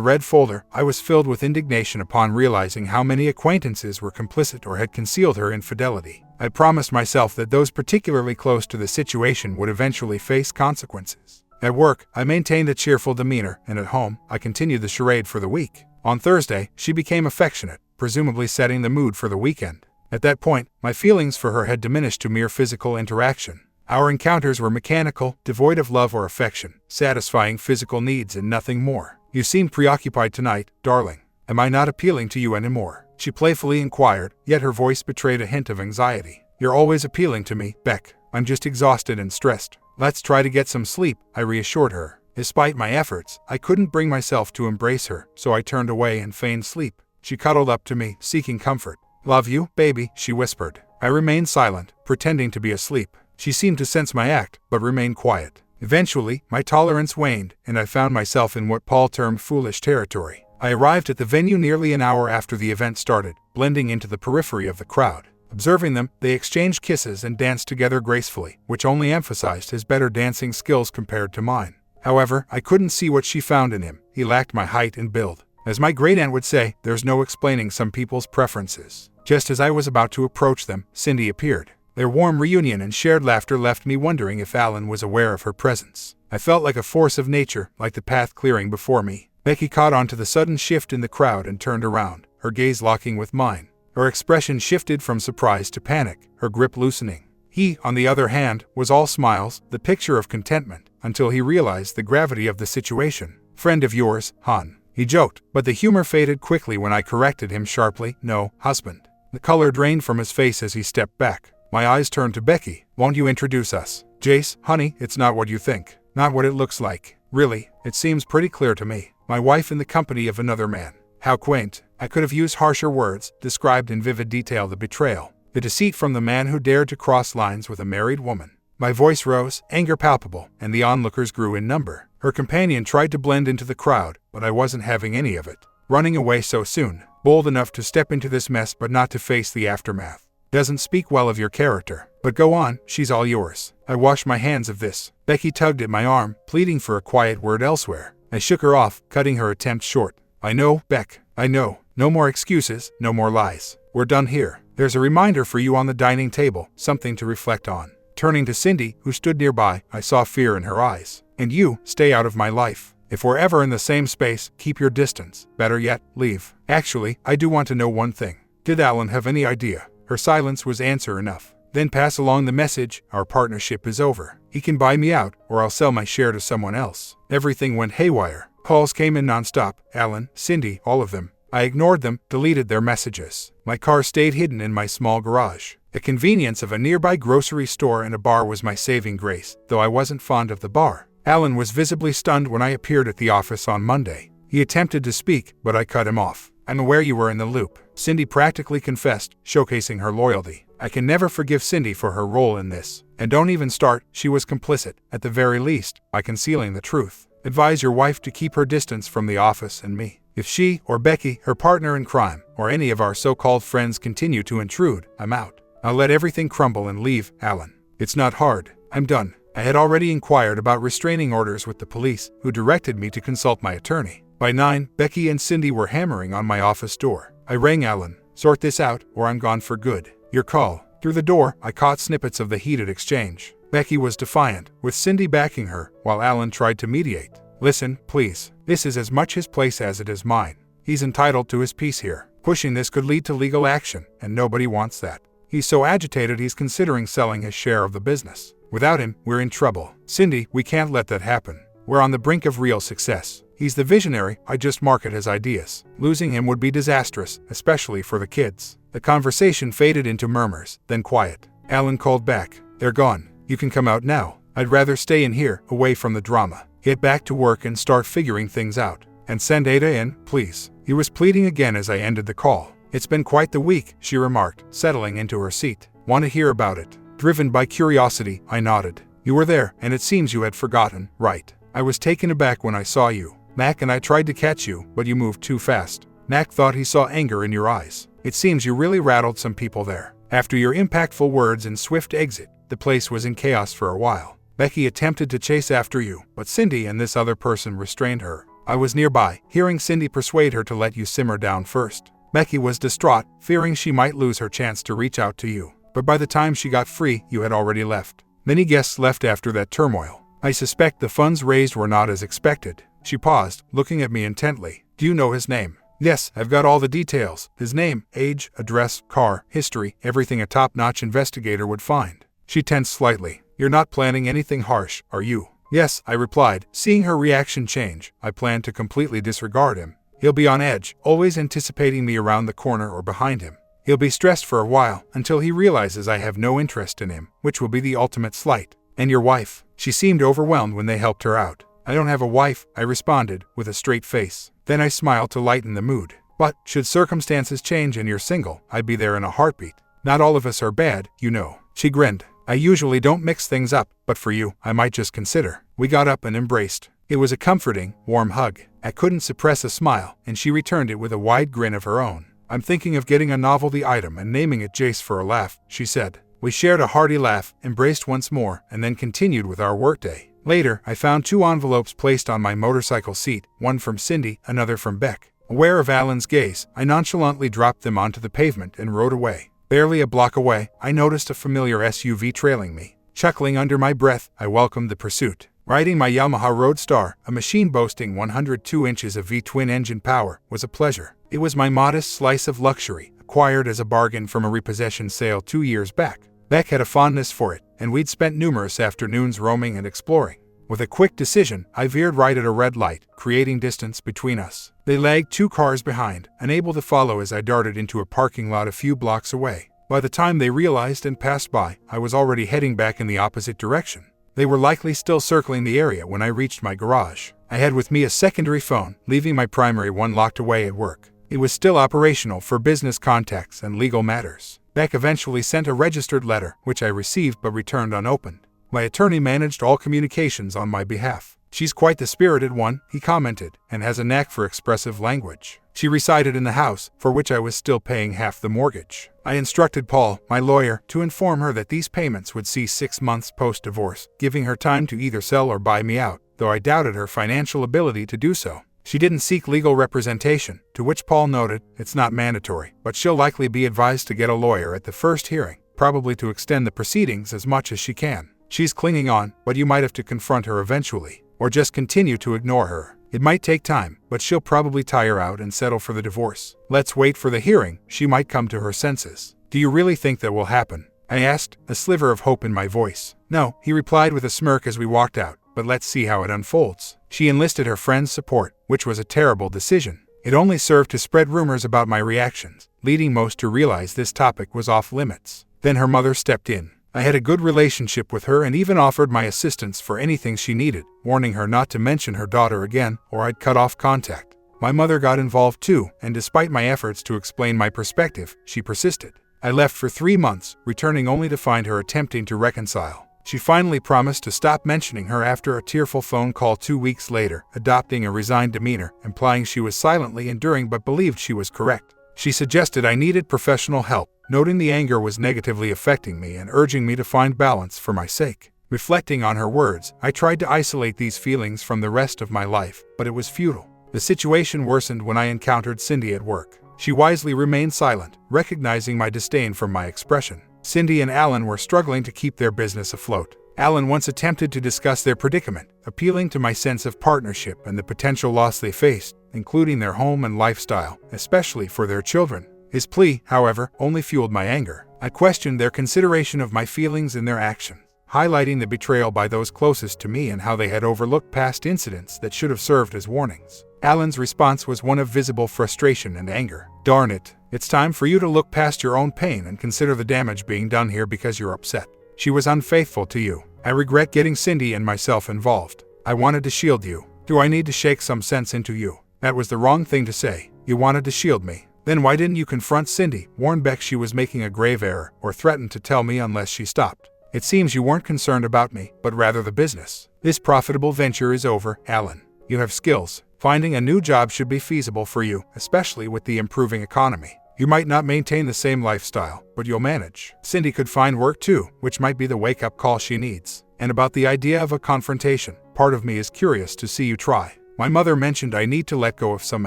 [SPEAKER 1] red folder, I was filled with indignation upon realizing how many acquaintances were complicit or had concealed her infidelity. I promised myself that those particularly close to the situation would eventually face consequences. At work, I maintained a cheerful demeanor, and at home, I continued the charade for the week. On Thursday, she became affectionate, presumably setting the mood for the weekend. At that point, my feelings for her had diminished to mere physical interaction. Our encounters were mechanical, devoid of love or affection, satisfying physical needs and nothing more. You seem preoccupied tonight, darling. Am I not appealing to you anymore? She playfully inquired, yet her voice betrayed a hint of anxiety. You're always appealing to me, Beck. I'm just exhausted and stressed. Let's try to get some sleep, I reassured her. Despite my efforts, I couldn't bring myself to embrace her, so I turned away and feigned sleep. She cuddled up to me, seeking comfort. Love you, baby, she whispered. I remained silent, pretending to be asleep. She seemed to sense my act, but remained quiet. Eventually, my tolerance waned, and I found myself in what Paul termed foolish territory. I arrived at the venue nearly an hour after the event started, blending into the periphery of the crowd. Observing them, they exchanged kisses and danced together gracefully, which only emphasized his better dancing skills compared to mine. However, I couldn't see what she found in him. He lacked my height and build. As my great-aunt would say, there's no explaining some people's preferences. Just as I was about to approach them, Cindy appeared. Their warm reunion and shared laughter left me wondering if Alan was aware of her presence. I felt like a force of nature, like the path clearing before me. Becky caught on to the sudden shift in the crowd and turned around, her gaze locking with mine. Her expression shifted from surprise to panic, her grip loosening. He, on the other hand, was all smiles, the picture of contentment, until he realized the gravity of the situation. Friend of yours, hon. He joked, but the humor faded quickly when I corrected him sharply. No, husband. The color drained from his face as he stepped back. My eyes turned to Becky. Won't you introduce us? Jace, honey, it's not what you think. Not what it looks like. Really, it seems pretty clear to me. My wife in the company of another man. How quaint. I could have used harsher words, described in vivid detail the betrayal, the deceit from the man who dared to cross lines with a married woman. My voice rose, anger palpable, and the onlookers grew in number. Her companion tried to blend into the crowd, but I wasn't having any of it. Running away so soon, bold enough to step into this mess but not to face the aftermath. Doesn't speak well of your character. But go on, she's all yours. I wash my hands of this. Becky tugged at my arm, pleading for a quiet word elsewhere. I shook her off, cutting her attempt short. I know, Beck. I know. No more excuses, no more lies. We're done here. There's a reminder for you on the dining table, something to reflect on. Turning to Cindy, who stood nearby, I saw fear in her eyes. And you, stay out of my life. If we're ever in the same space, keep your distance. Better yet, leave. Actually, I do want to know one thing. Did Alan have any idea? Her silence was answer enough. Then pass along the message, our partnership is over. He can buy me out, or I'll sell my share to someone else. Everything went haywire. Calls came in nonstop. Alan, Cindy, all of them. I ignored them, deleted their messages. My car stayed hidden in my small garage. The convenience of a nearby grocery store and a bar was my saving grace, though I wasn't fond of the bar. Alan was visibly stunned when I appeared at the office on Monday. He attempted to speak, but I cut him off. I'm aware you were in the loop. Cindy practically confessed, showcasing her loyalty. I can never forgive Cindy for her role in this. And don't even start, she was complicit, at the very least, by concealing the truth. Advise your wife to keep her distance from the office and me. If she, or Becky, her partner in crime, or any of our so-called friends continue to intrude, I'm out. I'll let everything crumble and leave, Alan. It's not hard. I'm done. I had already inquired about restraining orders with the police, who directed me to consult my attorney. By 9, Becky and Cindy were hammering on my office door. I rang Alan. Sort this out, or I'm gone for good. Your call. Through the door, I caught snippets of the heated exchange. Becky was defiant, with Cindy backing her, while Alan tried to mediate. Listen, please. This is as much his place as it is mine. He's entitled to his piece here. Pushing this could lead to legal action, and nobody wants that. He's so agitated he's considering selling his share of the business. Without him, we're in trouble. Cindy, we can't let that happen. We're on the brink of real success. He's the visionary, I just market his ideas. Losing him would be disastrous, especially for the kids. The conversation faded into murmurs, then quiet. Alan called back. They're gone. You can come out now. I'd rather stay in here, away from the drama. Get back to work and start figuring things out. And send Ada in, please. He was pleading again as I ended the call. It's been quite the week, she remarked, settling into her seat. Want to hear about it? Driven by curiosity, I nodded. You were there, and it seems you had forgotten, right? I was taken aback when I saw you. Mac and I tried to catch you, but you moved too fast. Mac thought he saw anger in your eyes. It seems you really rattled some people there. After your impactful words and swift exit, the place was in chaos for a while. Becky attempted to chase after you, but Cindy and this other person restrained her. I was nearby, hearing Cindy persuade her to let you simmer down first. Becky was distraught, fearing she might lose her chance to reach out to you. But by the time she got free, you had already left. Many guests left after that turmoil. I suspect the funds raised were not as expected. She paused, looking at me intently. Do you know his name? Yes, I've got all the details. His name, age, address, car, history, everything a top-notch investigator would find. She tensed slightly. You're not planning anything harsh, are you? Yes, I replied, seeing her reaction change. I plan to completely disregard him. He'll be on edge, always anticipating me around the corner or behind him. He'll be stressed for a while, until he realizes I have no interest in him, which will be the ultimate slight. And your wife? She seemed overwhelmed when they helped her out. I don't have a wife, I responded, with a straight face. Then I smiled to lighten the mood. But, should circumstances change and you're single, I'd be there in a heartbeat. Not all of us are bad, you know. She grinned. I usually don't mix things up, but for you, I might just consider. We got up and embraced. It was a comforting, warm hug. I couldn't suppress a smile, and she returned it with a wide grin of her own. I'm thinking of getting a novelty item and naming it Jace for a laugh, she said. We shared a hearty laugh, embraced once more, and then continued with our workday. Later, I found 2 envelopes placed on my motorcycle seat, one from Cindy, another from Beck. Aware of Alan's gaze, I nonchalantly dropped them onto the pavement and rode away. Barely a block away, I noticed a familiar SUV trailing me. Chuckling under my breath, I welcomed the pursuit. Riding my Yamaha Roadstar, a machine boasting 102 inches of V-twin engine power, was a pleasure. It was my modest slice of luxury, acquired as a bargain from a repossession sale 2 years back. Beck had a fondness for it, and we'd spent numerous afternoons roaming and exploring. With a quick decision, I veered right at a red light, creating distance between us. They lagged 2 cars behind, unable to follow as I darted into a parking lot a few blocks away. By the time they realized and passed by, I was already heading back in the opposite direction. They were likely still circling the area when I reached my garage. I had with me a secondary phone, leaving my primary one locked away at work. It was still operational for business contacts and legal matters. Beck eventually sent a registered letter, which I received but returned unopened. My attorney managed all communications on my behalf. She's quite the spirited one, he commented, and has a knack for expressive language. She resided in the house, for which I was still paying half the mortgage. I instructed Paul, my lawyer, to inform her that these payments would cease 6 months post-divorce, giving her time to either sell or buy me out, though I doubted her financial ability to do so. She didn't seek legal representation, to which Paul noted, it's not mandatory, but she'll likely be advised to get a lawyer at the first hearing, probably to extend the proceedings as much as she can. She's clinging on, but you might have to confront her eventually, or just continue to ignore her. It might take time, but she'll probably tire out and settle for the divorce. Let's wait for the hearing, she might come to her senses. Do you really think that will happen? I asked, a sliver of hope in my voice. No, he replied with a smirk as we walked out, but let's see how it unfolds. She enlisted her friend's support, which was a terrible decision. It only served to spread rumors about my reactions, leading most to realize this topic was off limits. Then her mother stepped in. I had a good relationship with her and even offered my assistance for anything she needed, warning her not to mention her daughter again, or I'd cut off contact. My mother got involved too, and despite my efforts to explain my perspective, she persisted. I left for 3 months, returning only to find her attempting to reconcile. She finally promised to stop mentioning her after a tearful phone call 2 weeks later, adopting a resigned demeanor, implying she was silently enduring but believed she was correct. She suggested I needed professional help, noting the anger was negatively affecting me and urging me to find balance for my sake. Reflecting on her words, I tried to isolate these feelings from the rest of my life, but it was futile. The situation worsened when I encountered Cindy at work. She wisely remained silent, recognizing my disdain for my expression. Cindy and Alan were struggling to keep their business afloat. Alan once attempted to discuss their predicament, appealing to my sense of partnership and the potential loss they faced, including their home and lifestyle, especially for their children. His plea, however, only fueled my anger. I questioned their consideration of my feelings and their actions, highlighting the betrayal by those closest to me and how they had overlooked past incidents that should have served as warnings. Alan's response was one of visible frustration and anger. Darn it, it's time for you to look past your own pain and consider the damage being done here because you're upset. She was unfaithful to you. I regret getting Cindy and myself involved. I wanted to shield you. Do I need to shake some sense into you? That was the wrong thing to say. You wanted to shield me. Then why didn't you confront Cindy, warn Beck she was making a grave error, or threaten to tell me unless she stopped? It seems you weren't concerned about me, but rather the business. This profitable venture is over, Alan. You have skills. Finding a new job should be feasible for you, especially with the improving economy. You might not maintain the same lifestyle, but you'll manage. Cindy could find work too, which might be the wake-up call she needs. And about the idea of a confrontation, part of me is curious to see you try. My mother mentioned I need to let go of some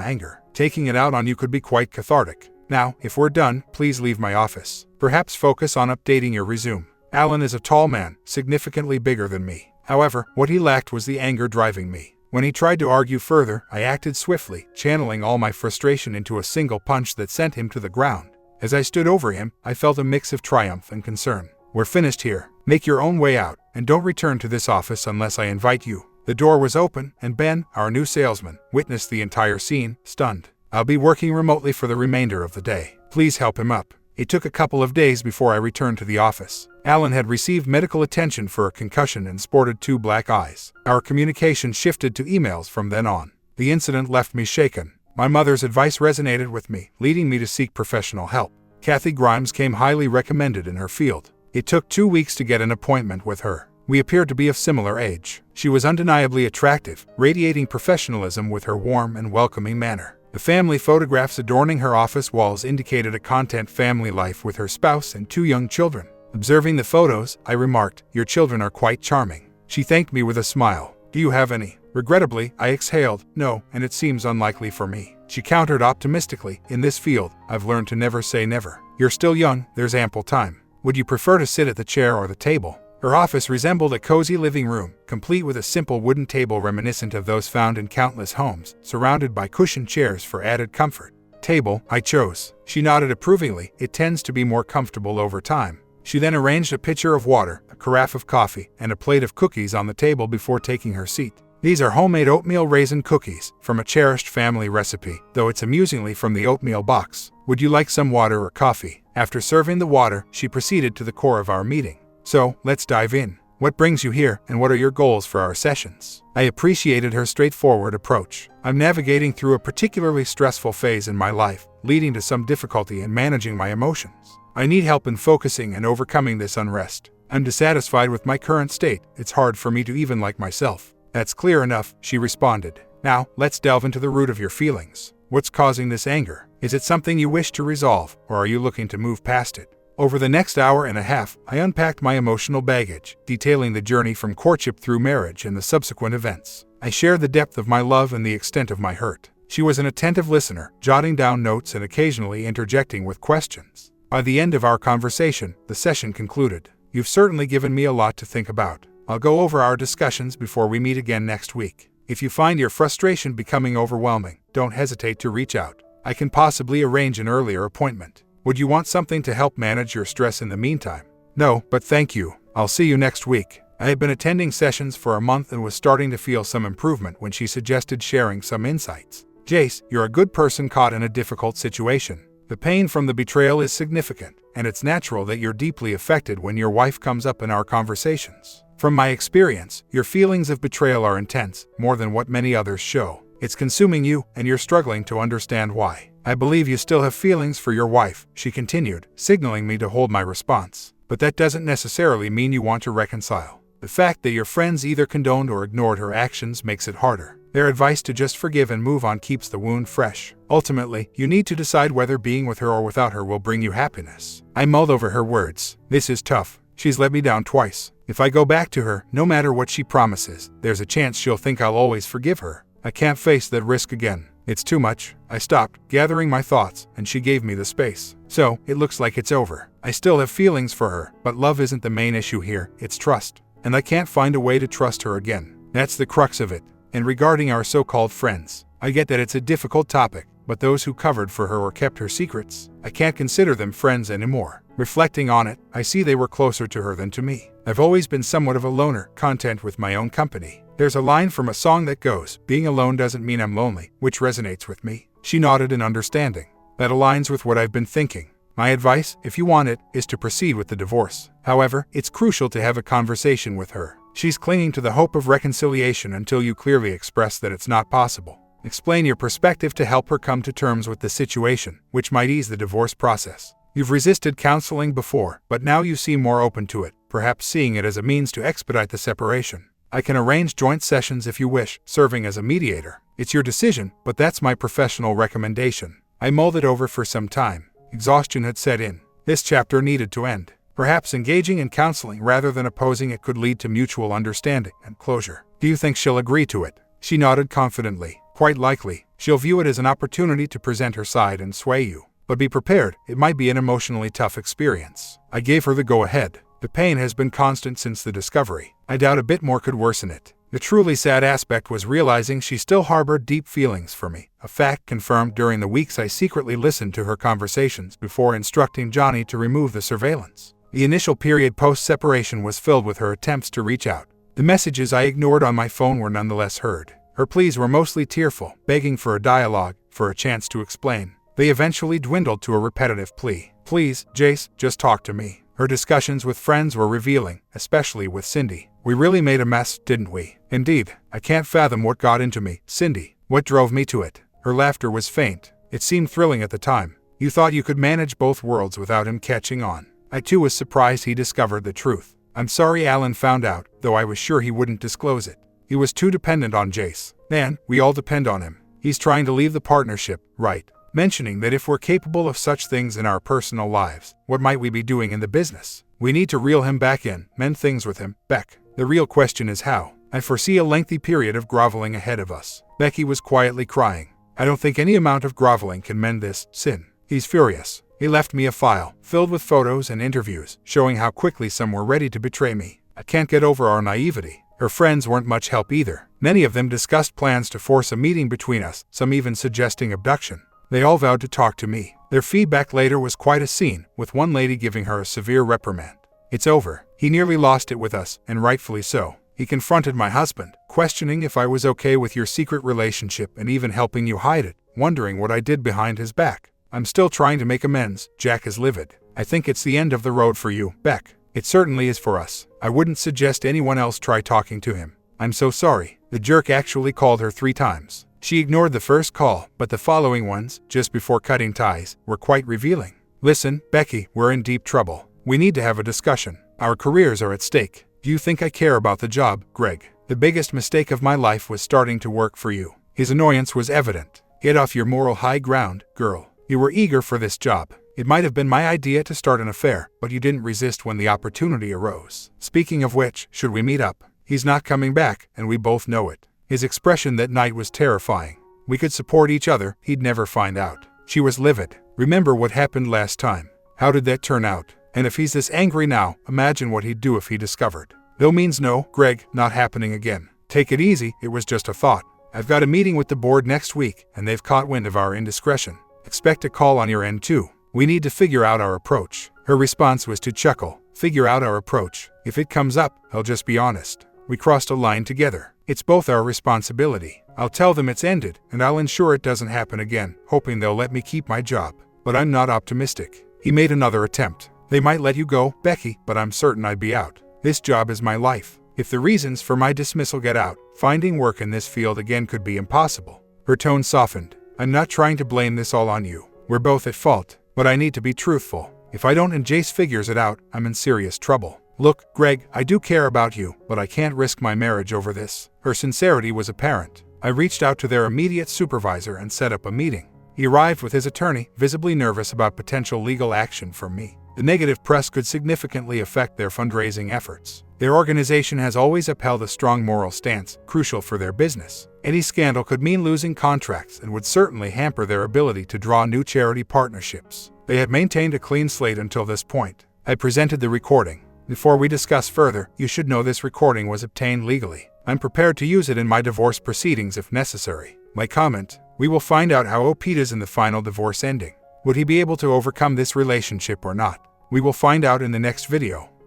[SPEAKER 1] anger. Taking it out on you could be quite cathartic. Now, if we're done, please leave my office. Perhaps focus on updating your resume. Alan is a tall man, significantly bigger than me. However, what he lacked was the anger driving me. When he tried to argue further, I acted swiftly, channeling all my frustration into a single punch that sent him to the ground. As I stood over him, I felt a mix of triumph and concern. We're finished here. Make your own way out, and don't return to this office unless I invite you. The door was open, and Ben, our new salesman, witnessed the entire scene, stunned. I'll be working remotely for the remainder of the day. Please help him up. It took a couple of days before I returned to the office. Alan had received medical attention for a concussion and sported 2 black eyes. Our communication shifted to emails from then on. The incident left me shaken. My mother's advice resonated with me, leading me to seek professional help. Kathy Grimes came highly recommended in her field. It took 2 weeks to get an appointment with her. We appeared to be of similar age. She was undeniably attractive, radiating professionalism with her warm and welcoming manner. The family photographs adorning her office walls indicated a content family life with her spouse and 2 young children. Observing the photos, I remarked, "Your children are quite charming." She thanked me with a smile. "Do you have any?" Regrettably, I exhaled, "No, and it seems unlikely for me." She countered optimistically, "In this field, I've learned to never say never. You're still young, there's ample time. Would you prefer to sit at the chair or the table?" Her office resembled a cozy living room, complete with a simple wooden table reminiscent of those found in countless homes, surrounded by cushioned chairs for added comfort. "Table," I chose. She nodded approvingly. "It tends to be more comfortable over time." She then arranged a pitcher of water, a carafe of coffee, and a plate of cookies on the table before taking her seat. "These are homemade oatmeal raisin cookies, from a cherished family recipe, though it's amusingly from the oatmeal box. Would you like some water or coffee?" After serving the water, she proceeded to the core of our meeting. "So, let's dive in. What brings you here, and what are your goals for our sessions?" I appreciated her straightforward approach. "I'm navigating through a particularly stressful phase in my life, leading to some difficulty in managing my emotions. I need help in focusing and overcoming this unrest. I'm dissatisfied with my current state. It's hard for me to even like myself." "That's clear enough," she responded. "Now, let's delve into the root of your feelings. What's causing this anger? Is it something you wish to resolve, or are you looking to move past it?" Over the next hour and a half, I unpacked my emotional baggage, detailing the journey from courtship through marriage and the subsequent events. I shared the depth of my love and the extent of my hurt. She was an attentive listener, jotting down notes and occasionally interjecting with questions. By the end of our conversation, the session concluded. "You've certainly given me a lot to think about. I'll go over our discussions before we meet again next week. If you find your frustration becoming overwhelming, don't hesitate to reach out. I can possibly arrange an earlier appointment. Would you want something to help manage your stress in the meantime?" "No, but thank you. I'll see you next week." I had been attending sessions for a month and was starting to feel some improvement when she suggested sharing some insights. "Jace, you're a good person caught in a difficult situation. The pain from the betrayal is significant, and it's natural that you're deeply affected when your wife comes up in our conversations. From my experience, your feelings of betrayal are intense, more than what many others show. It's consuming you, and you're struggling to understand why. I believe you still have feelings for your wife," she continued, signaling me to hold my response. "But that doesn't necessarily mean you want to reconcile. The fact that your friends either condoned or ignored her actions makes it harder. Their advice to just forgive and move on keeps the wound fresh. Ultimately, you need to decide whether being with her or without her will bring you happiness." I mulled over her words. "This is tough. She's let me down twice. If I go back to her, no matter what she promises, there's a chance she'll think I'll always forgive her. I can't face that risk again. It's too much." I stopped, gathering my thoughts, and she gave me the space. "So, it looks like it's over. I still have feelings for her, but love isn't the main issue here, it's trust. And I can't find a way to trust her again. That's the crux of it. And regarding our so-called friends, I get that it's a difficult topic, but those who covered for her or kept her secrets, I can't consider them friends anymore. Reflecting on it, I see they were closer to her than to me. I've always been somewhat of a loner, content with my own company. There's a line from a song that goes, 'Being alone doesn't mean I'm lonely,' which resonates with me." She nodded in understanding. "That aligns with what I've been thinking. My advice, if you want it, is to proceed with the divorce. However, it's crucial to have a conversation with her. She's clinging to the hope of reconciliation until you clearly express that it's not possible. Explain your perspective to help her come to terms with the situation, which might ease the divorce process. You've resisted counseling before, but now you seem more open to it, perhaps seeing it as a means to expedite the separation. I can arrange joint sessions if you wish, serving as a mediator. It's your decision, but that's my professional recommendation. I mulled it over for some time. Exhaustion had set in. This chapter needed to end. Perhaps engaging in counseling rather than opposing it could lead to mutual understanding and closure. Do you think she'll agree to it? She nodded confidently. Quite likely. She'll view it as an opportunity to present her side and sway you. But be prepared, it might be an emotionally tough experience. I gave her the go-ahead. The pain has been constant since the discovery. I doubt a bit more could worsen it. The truly sad aspect was realizing she still harbored deep feelings for me, a fact confirmed during the weeks I secretly listened to her conversations before instructing Johnny to remove the surveillance. The initial period post-separation was filled with her attempts to reach out. The messages I ignored on my phone were nonetheless heard. Her pleas were mostly tearful, begging for a dialogue, for a chance to explain. They eventually dwindled to a repetitive plea. Please, Jace, just talk to me. Her discussions with friends were revealing, especially with Cindy. We really made a mess, didn't we? Indeed, I can't fathom what got into me, Cindy. What drove me to it? Her laughter was faint. It seemed thrilling at the time. You thought you could manage both worlds without him catching on. I too was surprised he discovered the truth. I'm sorry Alan found out, though I was sure he wouldn't disclose it. He was too dependent on Jace. Man, we all depend on him. He's trying to leave the partnership, right? Mentioning that if we're capable of such things in our personal lives, what might we be doing in the business? We need to reel him back in, mend things with him, Beck. The real question is how. I foresee a lengthy period of groveling ahead of us. Becky was quietly crying. I don't think any amount of groveling can mend this, Sin. He's furious. He left me a file, filled with photos and interviews, showing how quickly some were ready to betray me. I can't get over our naivety. Her friends weren't much help either. Many of them discussed plans to force a meeting between us, some even suggesting abduction. They all vowed to talk to me. Their feedback later was quite a scene, with one lady giving her a severe reprimand. It's over. He nearly lost it with us, and rightfully so. He confronted my husband, questioning if I was okay with your secret relationship and even helping you hide it, wondering what I did behind his back. I'm still trying to make amends. Jack is livid. I think it's the end of the road for you, Beck. It certainly is for us. I wouldn't suggest anyone else try talking to him. I'm so sorry. The jerk actually called her 3 times. She ignored the first call, but the following ones, just before cutting ties, were quite revealing. Listen, Becky, we're in deep trouble. We need to have a discussion. Our careers are at stake. Do you think I care about the job, Greg? The biggest mistake of my life was starting to work for you. His annoyance was evident. Get off your moral high ground, girl. You were eager for this job. It might have been my idea to start an affair, but you didn't resist when the opportunity arose. Speaking of which, should we meet up? He's not coming back, and we both know it. His expression that night was terrifying. We could support each other, he'd never find out. She was livid. Remember what happened last time. How did that turn out? And if he's this angry now, imagine what he'd do if he discovered. No means no, Greg, not happening again. Take it easy, it was just a thought. I've got a meeting with the board next week, and they've caught wind of our indiscretion. Expect a call on your end too. We need to figure out our approach. Her response was to chuckle. Figure out our approach. If it comes up, I'll just be honest. We crossed a line together. It's both our responsibility. I'll tell them it's ended, and I'll ensure it doesn't happen again, hoping they'll let me keep my job. But I'm not optimistic. He made another attempt. They might let you go, Becky, but I'm certain I'd be out. This job is my life. If the reasons for my dismissal get out, finding work in this field again could be impossible. Her tone softened. I'm not trying to blame this all on you. We're both at fault. But I need to be truthful. If I don't and Jace figures it out, I'm in serious trouble. Look, Greg, I do care about you, but I can't risk my marriage over this. Her sincerity was apparent. I reached out to their immediate supervisor and set up a meeting. He arrived with his attorney, visibly nervous about potential legal action from me. The negative press could significantly affect their fundraising efforts. Their organization has always upheld a strong moral stance, crucial for their business. Any scandal could mean losing contracts and would certainly hamper their ability to draw new charity partnerships. They had maintained a clean slate until this point. I presented the recording. Before we discuss further, you should know this recording was obtained legally. I'm prepared to use it in my divorce proceedings if necessary. My comment: we will find out how OP does in the final divorce ending. Would he be able to overcome this relationship or not? We will find out in the next video.